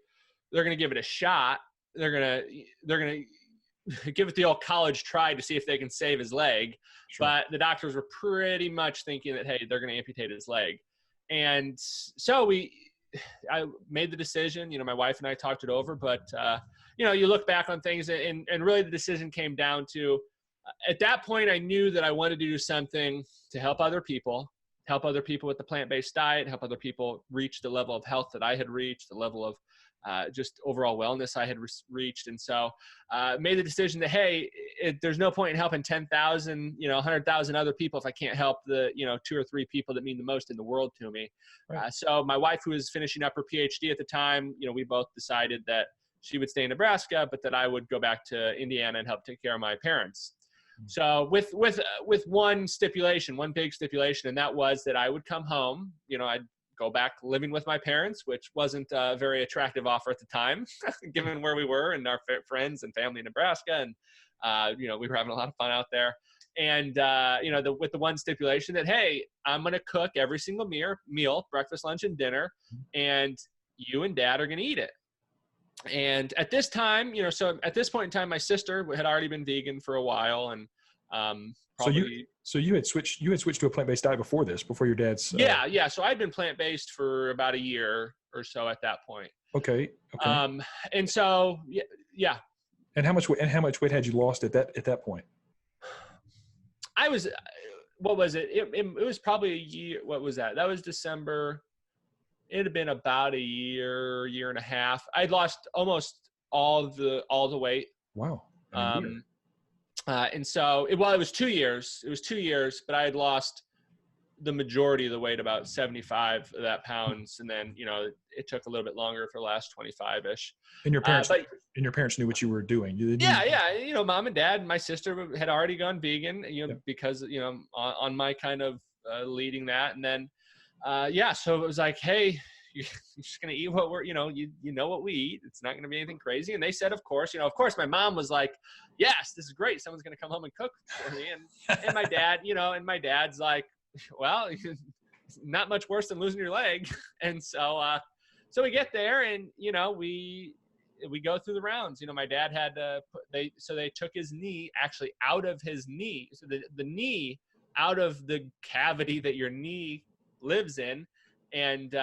[SPEAKER 2] they're going to give it a shot. They're going to give it the old college try to see if they can save his leg. Sure. But the doctors were pretty much thinking that, hey, they're going to amputate his leg. And so I made the decision, my wife and I talked it over, but, you look back on things and really the decision came down to, at that point, I knew that I wanted to do something to help other people with the plant-based diet, help other people reach the level of health that I had reached, the level of just overall wellness I had reached. And so made the decision that, hey, there's no point in helping 10,000, 100,000 other people if I can't help the, 2 or 3 people that mean the most in the world to me. Right. So my wife, who was finishing up her PhD at the time, we both decided that she would stay in Nebraska, but that I would go back to Indiana and help take care of my parents. So with one big stipulation, and that was that I would come home, I'd go back living with my parents, which wasn't a very attractive offer at the time, given where we were and our friends and family in Nebraska. And, we were having a lot of fun out there. And, with the one stipulation that, hey, I'm going to cook every single meal, breakfast, lunch, and dinner, and you and dad are going to eat it. And at this time, so at this point in time, my sister had already been vegan for a while, and Probably.
[SPEAKER 1] So you had switched to a plant-based diet before your dad's.
[SPEAKER 2] Yeah. So I'd been plant-based for about a year or so at that point.
[SPEAKER 1] Okay.
[SPEAKER 2] And so, yeah.
[SPEAKER 1] And how much weight had you lost at that point?
[SPEAKER 2] I was, what was it? It was probably a year. What was that? That was December. It had been about a year and a half. I'd lost almost all the weight.
[SPEAKER 1] Wow.
[SPEAKER 2] And so it was 2 years. It was 2 years, but I had lost the majority of the weight, about 75 of that pounds. And then, it took a little bit longer for the last 25-ish.
[SPEAKER 1] And your parents knew what you were doing.
[SPEAKER 2] Yeah. Mom and dad and my sister had already gone vegan, because, on my kind of leading that. And then, so it was like, hey, you're just going to eat what we're, you know what we eat. It's not going to be anything crazy. And they said, of course, my mom was like, yes, this is great. Someone's going to come home and cook for me. And my dad, and my dad's like, well, not much worse than losing your leg. And so we get there and, we go through the rounds. My dad had they took his knee actually out of his knee. So the knee out of the cavity that your knee lives in, and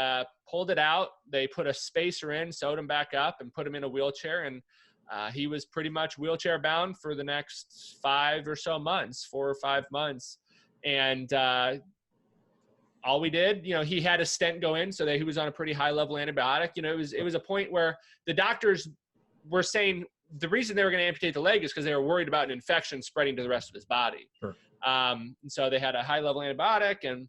[SPEAKER 2] pulled it out. They put a spacer in, sewed him back up, and put him in a wheelchair. And he was pretty much wheelchair bound for the next 4 or 5 months. And all we did, he had a stent go in so that he was on a pretty high level antibiotic. It was a point where the doctors were saying the reason they were going to amputate the leg is because they were worried about an infection spreading to the rest of his body.
[SPEAKER 1] Sure.
[SPEAKER 2] And so they had a high level antibiotic, and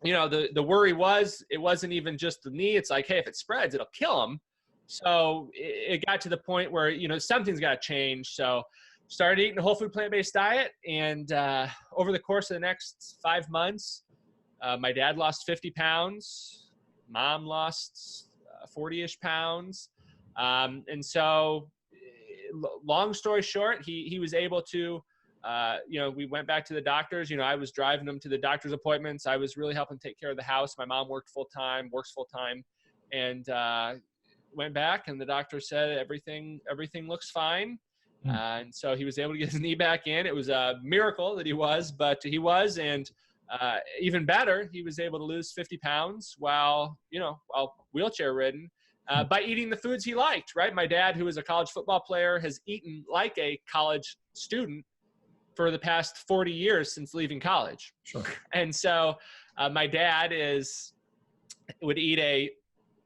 [SPEAKER 2] the worry was it wasn't even just the knee. It's like, hey, if it spreads, it'll kill him. So it got to the point where, something's got to change. So started eating a whole food plant-based diet. And over the course of the next 5 months, my dad lost 50 pounds. Mom lost 40-ish pounds. And so long story short, he was able to, we went back to the doctors. I was driving him to the doctor's appointments. I was really helping take care of the house. My mom works full time, and went back, and the doctor said everything looks fine. And so he was able to get his knee back in. It was a miracle that he was, and even better, he was able to lose 50 pounds while wheelchair ridden. By eating the foods he liked, right? My dad, who was a college football player, has eaten like a college student for the past 40 years since leaving college.
[SPEAKER 1] Sure.
[SPEAKER 2] And so my dad would eat a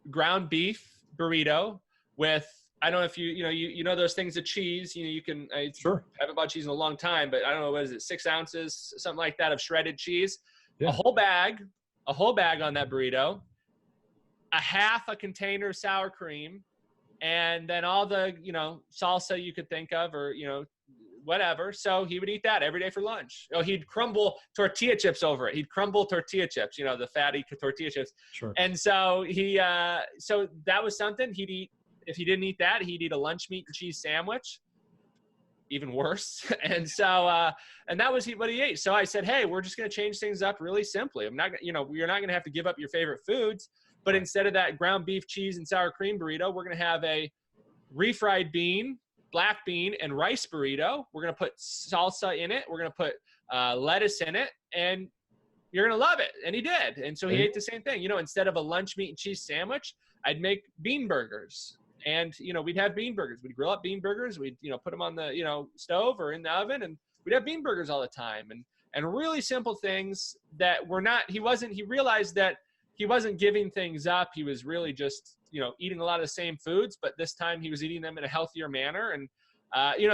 [SPEAKER 2] ground beef burrito with, I don't know if you know those things of cheese, you can,
[SPEAKER 1] Sure.
[SPEAKER 2] I haven't bought cheese in a long time, but I don't know, what is it, 6 ounces, something like that of shredded cheese,
[SPEAKER 1] yeah.
[SPEAKER 2] a whole bag on that burrito, a half a container of sour cream, and then all the, salsa you could think of, or, whatever. So he would eat that every day for lunch. He'd crumble tortilla chips over it. The fatty tortilla chips.
[SPEAKER 1] Sure.
[SPEAKER 2] And so so that was something he'd eat. If he didn't eat that, he'd eat a lunch meat and cheese sandwich. Even worse. And so, and that was what he ate. So I said, hey, we're just going to change things up really simply. I'm not, you're not going to have to give up your favorite foods, but instead of that ground beef, cheese, and sour cream burrito, we're going to have a refried bean, black bean, and rice burrito. We're going to put salsa in it. We're going to put lettuce in it, and you're going to love it. And he did. And so he ate the same thing. Instead of a lunch meat and cheese sandwich, I'd make bean burgers. And, we'd have bean burgers. We'd grill up bean burgers. We'd, put them on the, stove or in the oven, and we'd have bean burgers all the time. And really simple things that he realized that he wasn't giving things up. He was really just, eating a lot of the same foods, but this time he was eating them in a healthier manner. And,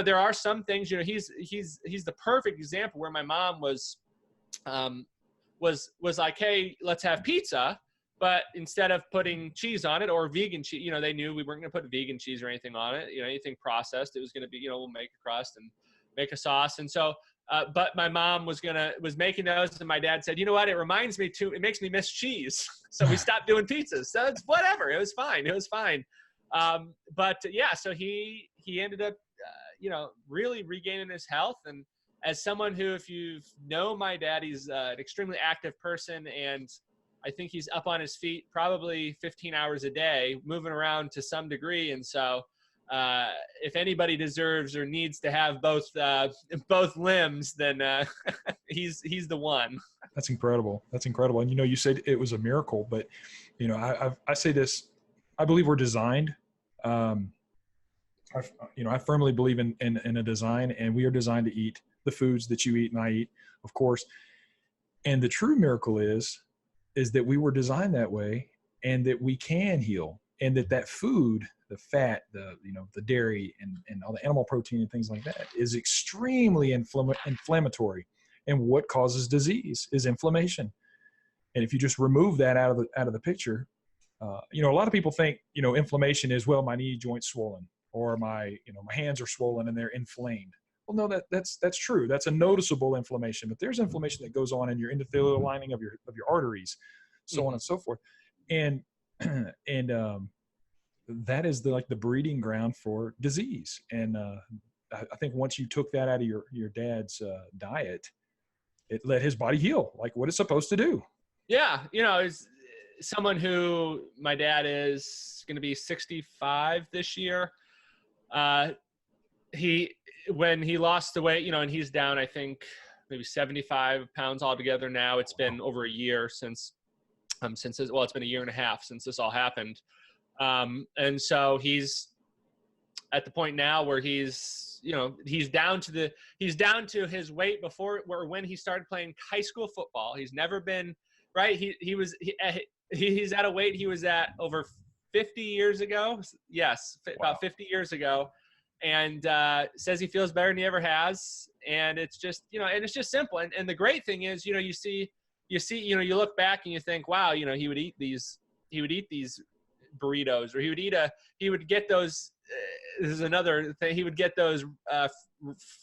[SPEAKER 2] there are some things, he's the perfect example where my mom was like, hey, let's have pizza. But instead of putting cheese on it or vegan cheese, they knew we weren't going to put vegan cheese or anything on it, anything processed. It was going to be, we'll make a crust and make a sauce. And so, but my mom was making those, and my dad said, you know what, it makes me miss cheese. So we stopped doing pizzas. So it's whatever. It was fine. But yeah, so he ended up, really regaining his health. And as someone who, if you know my dad, he's an extremely active person, and I think he's up on his feet probably 15 hours a day, moving around to some degree. And so if anybody deserves or needs to have both limbs, then he's the one.
[SPEAKER 1] That's incredible. That's incredible. And you said it was a miracle, but I say this. I believe we're designed. I firmly believe in a design, and we are designed to eat the foods that you eat and I eat, of course. And the true miracle is that we were designed that way, and that we can heal, and that food, the fat, the dairy and all the animal protein and things like that is extremely inflammatory. And what causes disease is inflammation. And if you just remove that out of the picture, a lot of people think, inflammation is, well, my knee joint's swollen, or my hands are swollen and they're inflamed. Well, no, that's true. That's a noticeable inflammation, but there's inflammation that goes on in your endothelial lining of your arteries, so on and so forth. And that is the breeding ground for disease. And I think once you took that out of your dad's diet, it let his body heal like what it's supposed to do.
[SPEAKER 2] Yeah. As someone who, my dad is going to be 65 this year. When he lost the weight, and he's down, I think maybe 75 pounds altogether now. It's been over a year since it's been a year and a half since this all happened. And so he's at the point now where he's down to his weight before, where when he started playing high school football. He's never been, right. He's at a weight he was at over 50 years ago. Yes. Wow. About 50 years ago. And says he feels better than he ever has. And it's just, and it's just simple. And the great thing is, you look back and you think, wow, he would eat these burritos, or he would get those, this is another thing, he would get those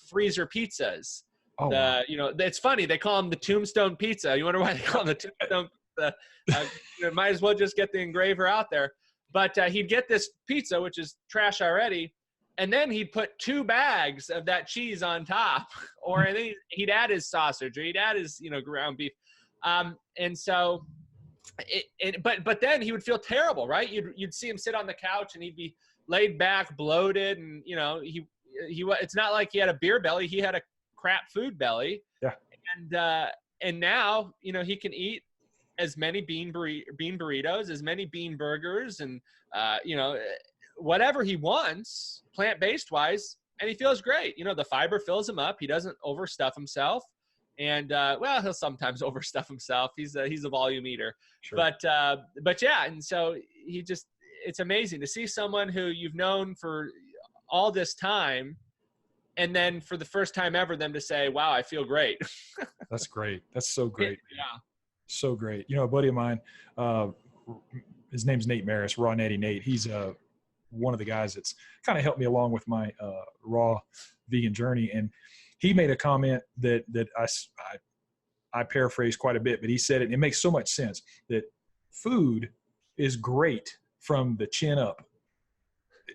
[SPEAKER 2] freezer pizzas.
[SPEAKER 1] Oh, wow.
[SPEAKER 2] It's funny, they call them the tombstone pizza. You wonder why they call them the tombstone pizza? Might as well just get the engraver out there. But he'd get this pizza, which is trash already, and then he'd put 2 bags of that cheese on top, or then he'd add his sausage, or he'd add his, ground beef. And so, but then he would feel terrible, right? You'd see him sit on the couch and he'd be laid back, bloated, and it's not like he had a beer belly; he had a crap food belly.
[SPEAKER 1] Yeah.
[SPEAKER 2] And now, he can eat as many bean burritos, as many bean burgers, and whatever he wants, plant-based wise, and he feels great. The fiber fills him up. He doesn't overstuff himself. And, he'll sometimes overstuff himself. He's a volume eater, sure. But yeah. And so it's amazing to see someone who you've known for all this time, and then for the first time ever, them to say, wow, I feel great.
[SPEAKER 1] That's great. That's so great.
[SPEAKER 2] Yeah.
[SPEAKER 1] So great. A buddy of mine, his name's Nate Maris, Raw Natty Nate. He's one of the guys that's kind of helped me along with my raw vegan journey. And he made a comment that I paraphrase quite a bit, but he said it, and it makes so much sense, that food is great from the chin up.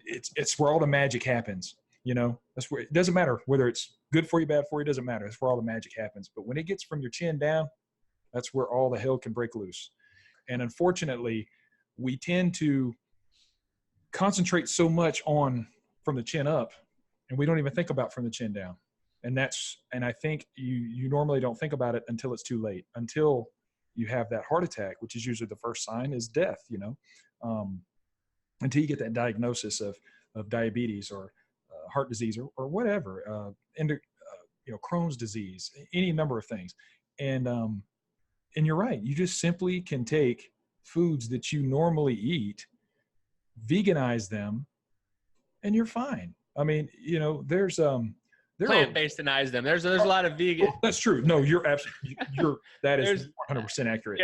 [SPEAKER 1] It's where all the magic happens. That's where, it doesn't matter whether it's good for you, bad for you, it doesn't matter. It's where all the magic happens. But when it gets from your chin down, that's where all the hell can break loose. And unfortunately, we tend to concentrate so much on from the chin up, and we don't even think about from the chin down. And I think you normally don't think about it until it's too late, until you have that heart attack, which is usually the first sign is death, until you get that diagnosis of diabetes or heart disease or whatever, Crohn's disease, any number of things. And you're right. You just simply can take foods that you normally eat, veganize them, and you're fine. I mean, there's
[SPEAKER 2] plant-based them. There's a lot of vegan.
[SPEAKER 1] Well, that's true. No, you're absolutely, that is 100% accurate.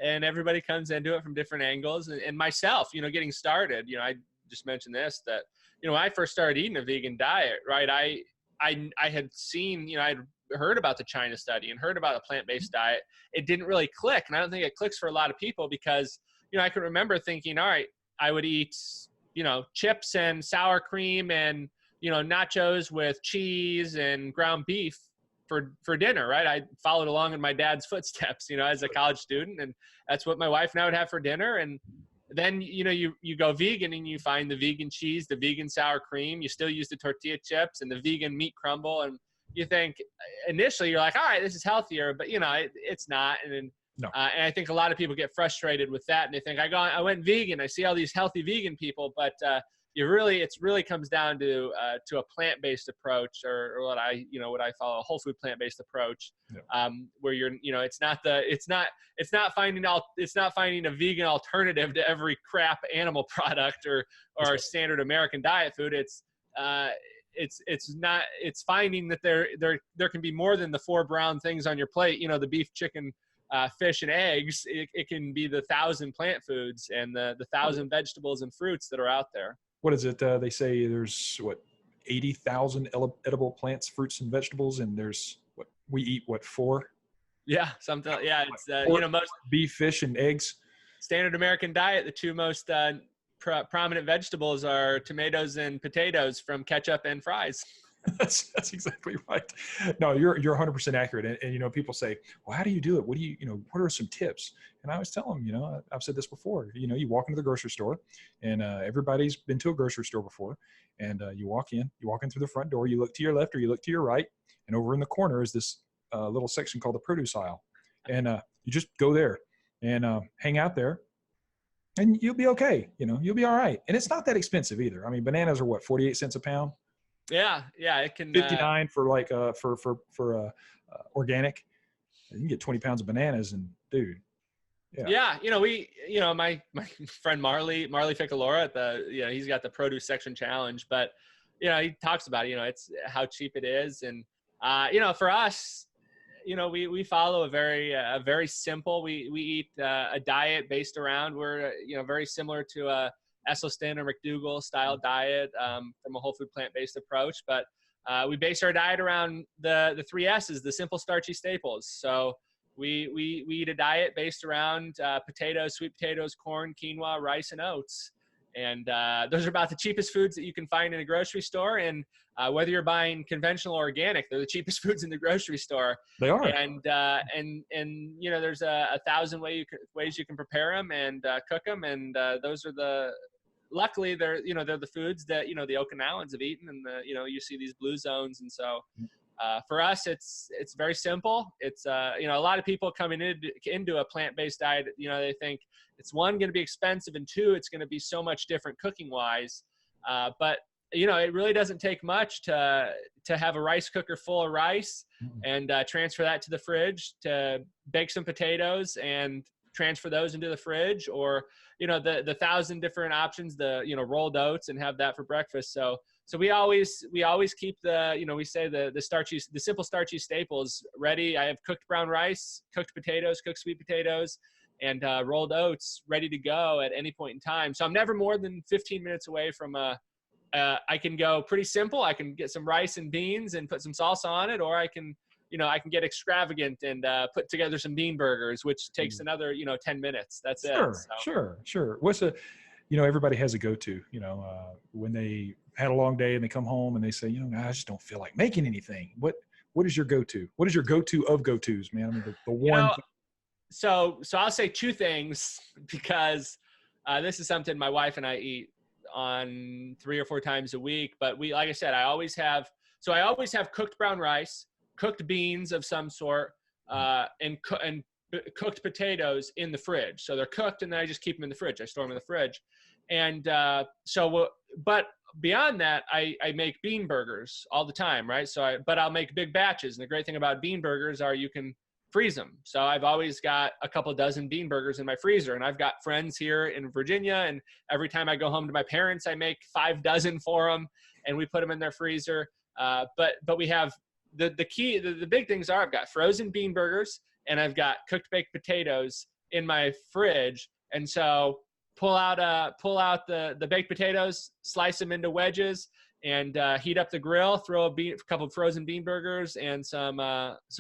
[SPEAKER 2] And everybody comes into it from different angles. And myself, getting started, I just mentioned this, that, when I first started eating a vegan diet, right, I had seen, I'd heard about the China study and heard about a plant-based diet. It didn't really click. And I don't think it clicks for a lot of people because, I can remember thinking, all right, I would eat, chips and sour cream and, nachos with cheese and ground beef for dinner, right? I followed along in my dad's footsteps, as a college student, and that's what my wife and I would have for dinner. And then, you go vegan and you find the vegan cheese, the vegan sour cream. You still use the tortilla chips and the vegan meat crumble. And you think initially you're like, all right, this is healthier, but it's not. And then,
[SPEAKER 1] No.
[SPEAKER 2] and I think a lot of people get frustrated with that, and they think I went vegan. I see all these healthy vegan people, but it really comes down to a plant-based approach, or what I follow, a whole food plant-based approach, where it's not finding a vegan alternative to every crap animal product or standard American diet food. It's finding that there can be more than the 4 brown things on your plate, the beef, chicken, fish, and eggs. It can be the 1,000 plant foods and the 1,000 vegetables and fruits that are out there.
[SPEAKER 1] What is it? They say there's 80,000 edible plants, fruits, and vegetables, and there's we eat 4?
[SPEAKER 2] Yeah, something. Yeah, it's
[SPEAKER 1] Pork,
[SPEAKER 2] most
[SPEAKER 1] beef, fish, and eggs.
[SPEAKER 2] Standard American diet. The 2 most prominent vegetables are tomatoes and potatoes, from ketchup and fries.
[SPEAKER 1] That's exactly right. No, you're 100% accurate. And people say, well, how do you do it? What do what are some tips? And I always tell them, I've said this before, you walk into the grocery store, and everybody's been to a grocery store before, and you walk in through the front door, you look to your left or you look to your right, and over in the corner is this little section called the produce aisle. And you just go there and hang out there, and you'll be okay. You'll be all right. And it's not that expensive either. I mean, bananas are 48 cents a pound?
[SPEAKER 2] Yeah, it can
[SPEAKER 1] 59 for for organic. You can get 20 pounds of bananas, and dude.
[SPEAKER 2] Yeah, my friend Marley Ficalora he's got the produce section challenge, but he talks about it's how cheap it is, and for us, we follow a very simple. We eat a diet based around, we're very similar to a Esselstyn or McDougall style diet, from a whole food plant-based approach. But we base our diet around the 3 S's, the simple starchy staples. So we eat a diet based around potatoes, sweet potatoes, corn, quinoa, rice, and oats. And those are about the cheapest foods that you can find in a grocery store. And whether you're buying conventional or organic, they're the cheapest foods in the grocery store.
[SPEAKER 1] They are.
[SPEAKER 2] And there's 1,000 ways you can prepare them and cook them. And those are luckily they're the foods that, the Okinawans have eaten, and you see these blue zones. And so for us, it's very simple. It's, a lot of people coming into a plant-based diet, they think it's, 1, going to be expensive, and 2, it's going to be so much different cooking wise. But it really doesn't take much to have a rice cooker full of rice and transfer that to the fridge, to bake some potatoes and transfer those into the fridge, or, the 1,000 different options, the, rolled oats, and have that for breakfast. So we always keep the, we say the simple starchy staples ready. I have cooked brown rice, cooked potatoes, cooked sweet potatoes, and rolled oats ready to go at any point in time. So I'm never more than 15 minutes away from I can go pretty simple. I can get some rice and beans and put some salsa on it, or I can get extravagant and put together some bean burgers, which takes another, 10 minutes. That's it. So.
[SPEAKER 1] Sure. What's everybody has a go-to, when they had a long day and they come home and they say, I just don't feel like making anything. What is your go-to? What is your go-to of go-tos, man? I mean, the one.
[SPEAKER 2] So I'll say 2 things, because this is something my wife and I eat on 3 or 4 times a week. But like I said, I always have cooked brown rice, cooked beans of some sort, and cooked potatoes in the fridge. So they're cooked, and then I just keep them in the fridge. I store them in the fridge. And but beyond that, I make bean burgers all the time, right? But I'll make big batches. And the great thing about bean burgers are you can freeze them. So I've always got a couple dozen bean burgers in my freezer, and I've got friends here in Virginia, and every time I go home to my parents, I make 5 dozen for them, and we put them in their freezer. But we have the big things are, I've got frozen bean burgers, and I've got cooked baked potatoes in my fridge. And so pull out the baked potatoes, slice them into wedges, and heat up the grill, throw a couple of frozen bean burgers and some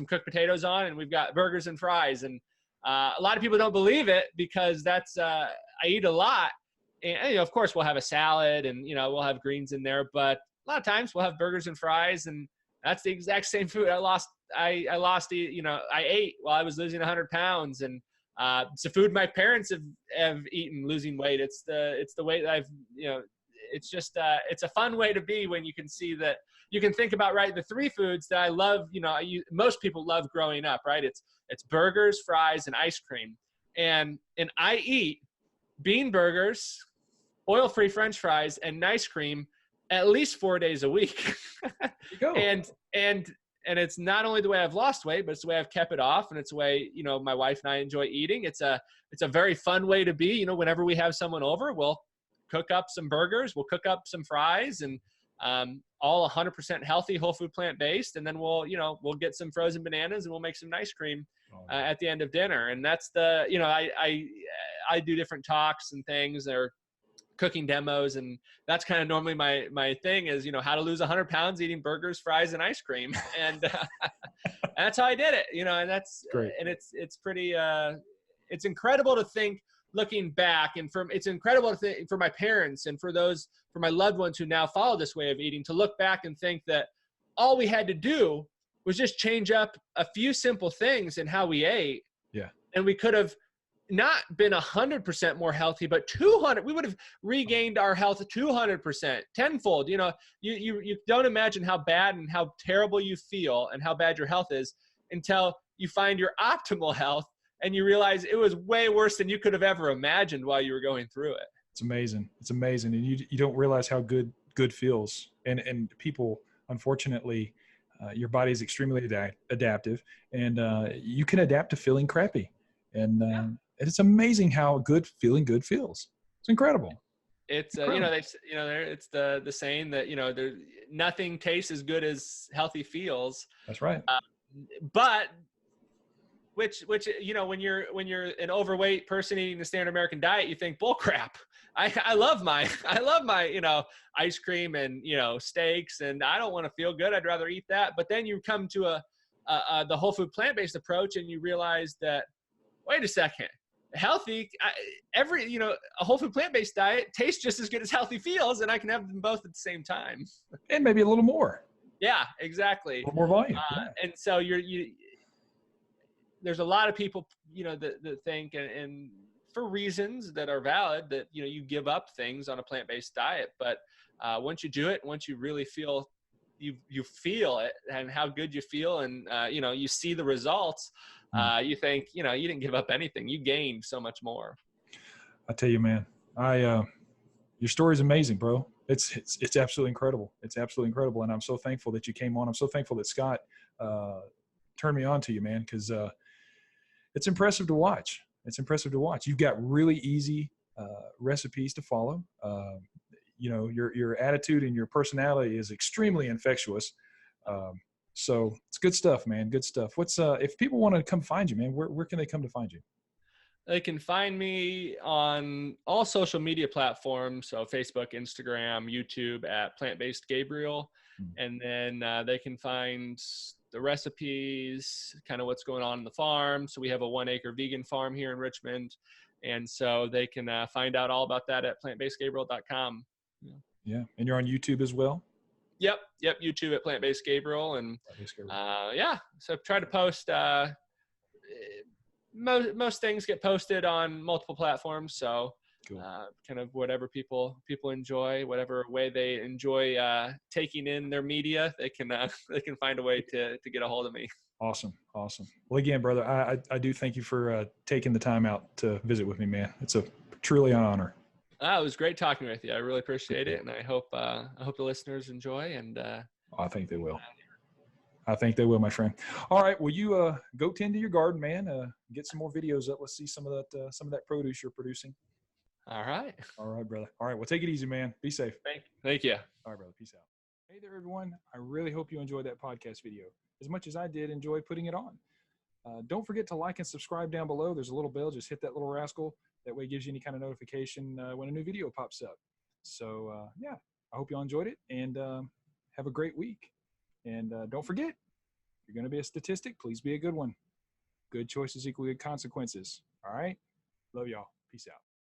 [SPEAKER 2] cooked potatoes on, and we've got burgers and fries. And a lot of people don't believe it, because that's I eat a lot. And of course we'll have a salad, and we'll have greens in there, but a lot of times we'll have burgers and fries, and that's the exact same food I ate while I was losing 100 pounds. And It's the food my parents have eaten losing weight. It's the way that I've, it's just, it's a fun way to be when you can see that you can think about, right, the three foods that I love, most people love growing up, right? It's burgers, fries, and ice cream. And I eat bean burgers, oil-free French fries, and ice cream at least 4 days a week.
[SPEAKER 1] There you go.
[SPEAKER 2] And it's not only the way I've lost weight, but it's the way I've kept it off. And it's the way, my wife and I enjoy eating. It's a very fun way to be. Whenever we have someone over, we'll cook up some burgers, we'll cook up some fries, and all 100% healthy, whole food, plant-based. And then we'll get some frozen bananas and we'll make some ice cream at the end of dinner. And that's I do different talks and things, or cooking demos, and that's kind of normally my thing is, how to lose 100 pounds eating burgers, fries, and ice cream. And that's how I did it, and that's
[SPEAKER 1] great.
[SPEAKER 2] And it's pretty, it's incredible to think looking back, and it's incredible to think for my parents and for my loved ones who now follow this way of eating, to look back and think that all we had to do was just change up a few simple things in how we ate.
[SPEAKER 1] Yeah.
[SPEAKER 2] And we could have not been 100% more healthy, but 200, we would have regained our health 200%, tenfold. You don't imagine how bad and how terrible you feel and how bad your health is until you find your optimal health and you realize it was way worse than you could have ever imagined while you were going through it.
[SPEAKER 1] It's amazing. It's amazing. And you don't realize how good feels. And people, unfortunately, your body is extremely adaptive, and you can adapt to feeling crappy. And it's amazing how feeling good feels. It's incredible.
[SPEAKER 2] It's it's the saying that there nothing tastes as good as healthy feels.
[SPEAKER 1] That's right.
[SPEAKER 2] But which when you're an overweight person eating the standard American diet, you think bull crap. I love my ice cream and steaks, and I don't want to feel good. I'd rather eat that. But then you come to the whole food plant-based approach, and you realize that, wait a second, healthy, a whole food plant-based diet tastes just as good as healthy feels, and I can have them both at the same time.
[SPEAKER 1] And maybe a little more.
[SPEAKER 2] Yeah, exactly.
[SPEAKER 1] A little more volume.
[SPEAKER 2] And so there's a lot of people, that think, and for reasons that are valid, that, you give up things on a plant-based diet. But once you do it, once you really feel, you feel it and how good you feel, and, you see the results, you think, you didn't give up anything. You gained so much more.
[SPEAKER 1] I tell you, man, your story is amazing, bro. It's absolutely incredible. It's absolutely incredible. And I'm so thankful that you came on. I'm so thankful that Scott turned me on to you, man, because it's impressive to watch. It's impressive to watch. You've got really easy recipes to follow. Your attitude and your personality is extremely infectious. So it's good stuff, man. Good stuff. What's if people want to come find you, man, where can they come to find you?
[SPEAKER 2] They can find me on all social media platforms. So Facebook, Instagram, YouTube at Plant-Based Gabriel. And then they can find the recipes, kind of what's going on in the farm. So we have a 1-acre vegan farm here in Richmond. And so they can find out all about that at plantbasedgabriel.com.
[SPEAKER 1] Yeah. And you're on YouTube as well?
[SPEAKER 2] Yep. YouTube at Plant-Based Gabriel. And so try to post, most things get posted on multiple platforms. So
[SPEAKER 1] cool.
[SPEAKER 2] Kind of whatever people enjoy, whatever way they enjoy taking in their media, they can find a way to get a hold of me. Awesome.
[SPEAKER 1] Well, again, brother, I do thank you for taking the time out to visit with me, man. It's truly an honor.
[SPEAKER 2] It was great talking with you. I really appreciate it, and I hope the listeners enjoy. And
[SPEAKER 1] I think they will. I think they will, my friend. All right. Well, you go tend to your garden, man. Get some more videos up. Let's see some of that produce you're producing.
[SPEAKER 2] All right,
[SPEAKER 1] brother. All right. Well, take it easy, man. Be safe.
[SPEAKER 2] Thank you.
[SPEAKER 1] All right, brother. Peace out. Hey there, everyone. I really hope you enjoyed that podcast video as much as I did enjoy putting it on. Don't forget to like and subscribe down below. There's a little bell. Just hit that little rascal. That way it gives you any kind of notification when a new video pops up. So, I hope you all enjoyed it, and have a great week. And don't forget, if you're going to be a statistic, please be a good one. Good choices equal good consequences. All right? Love y'all. Peace out.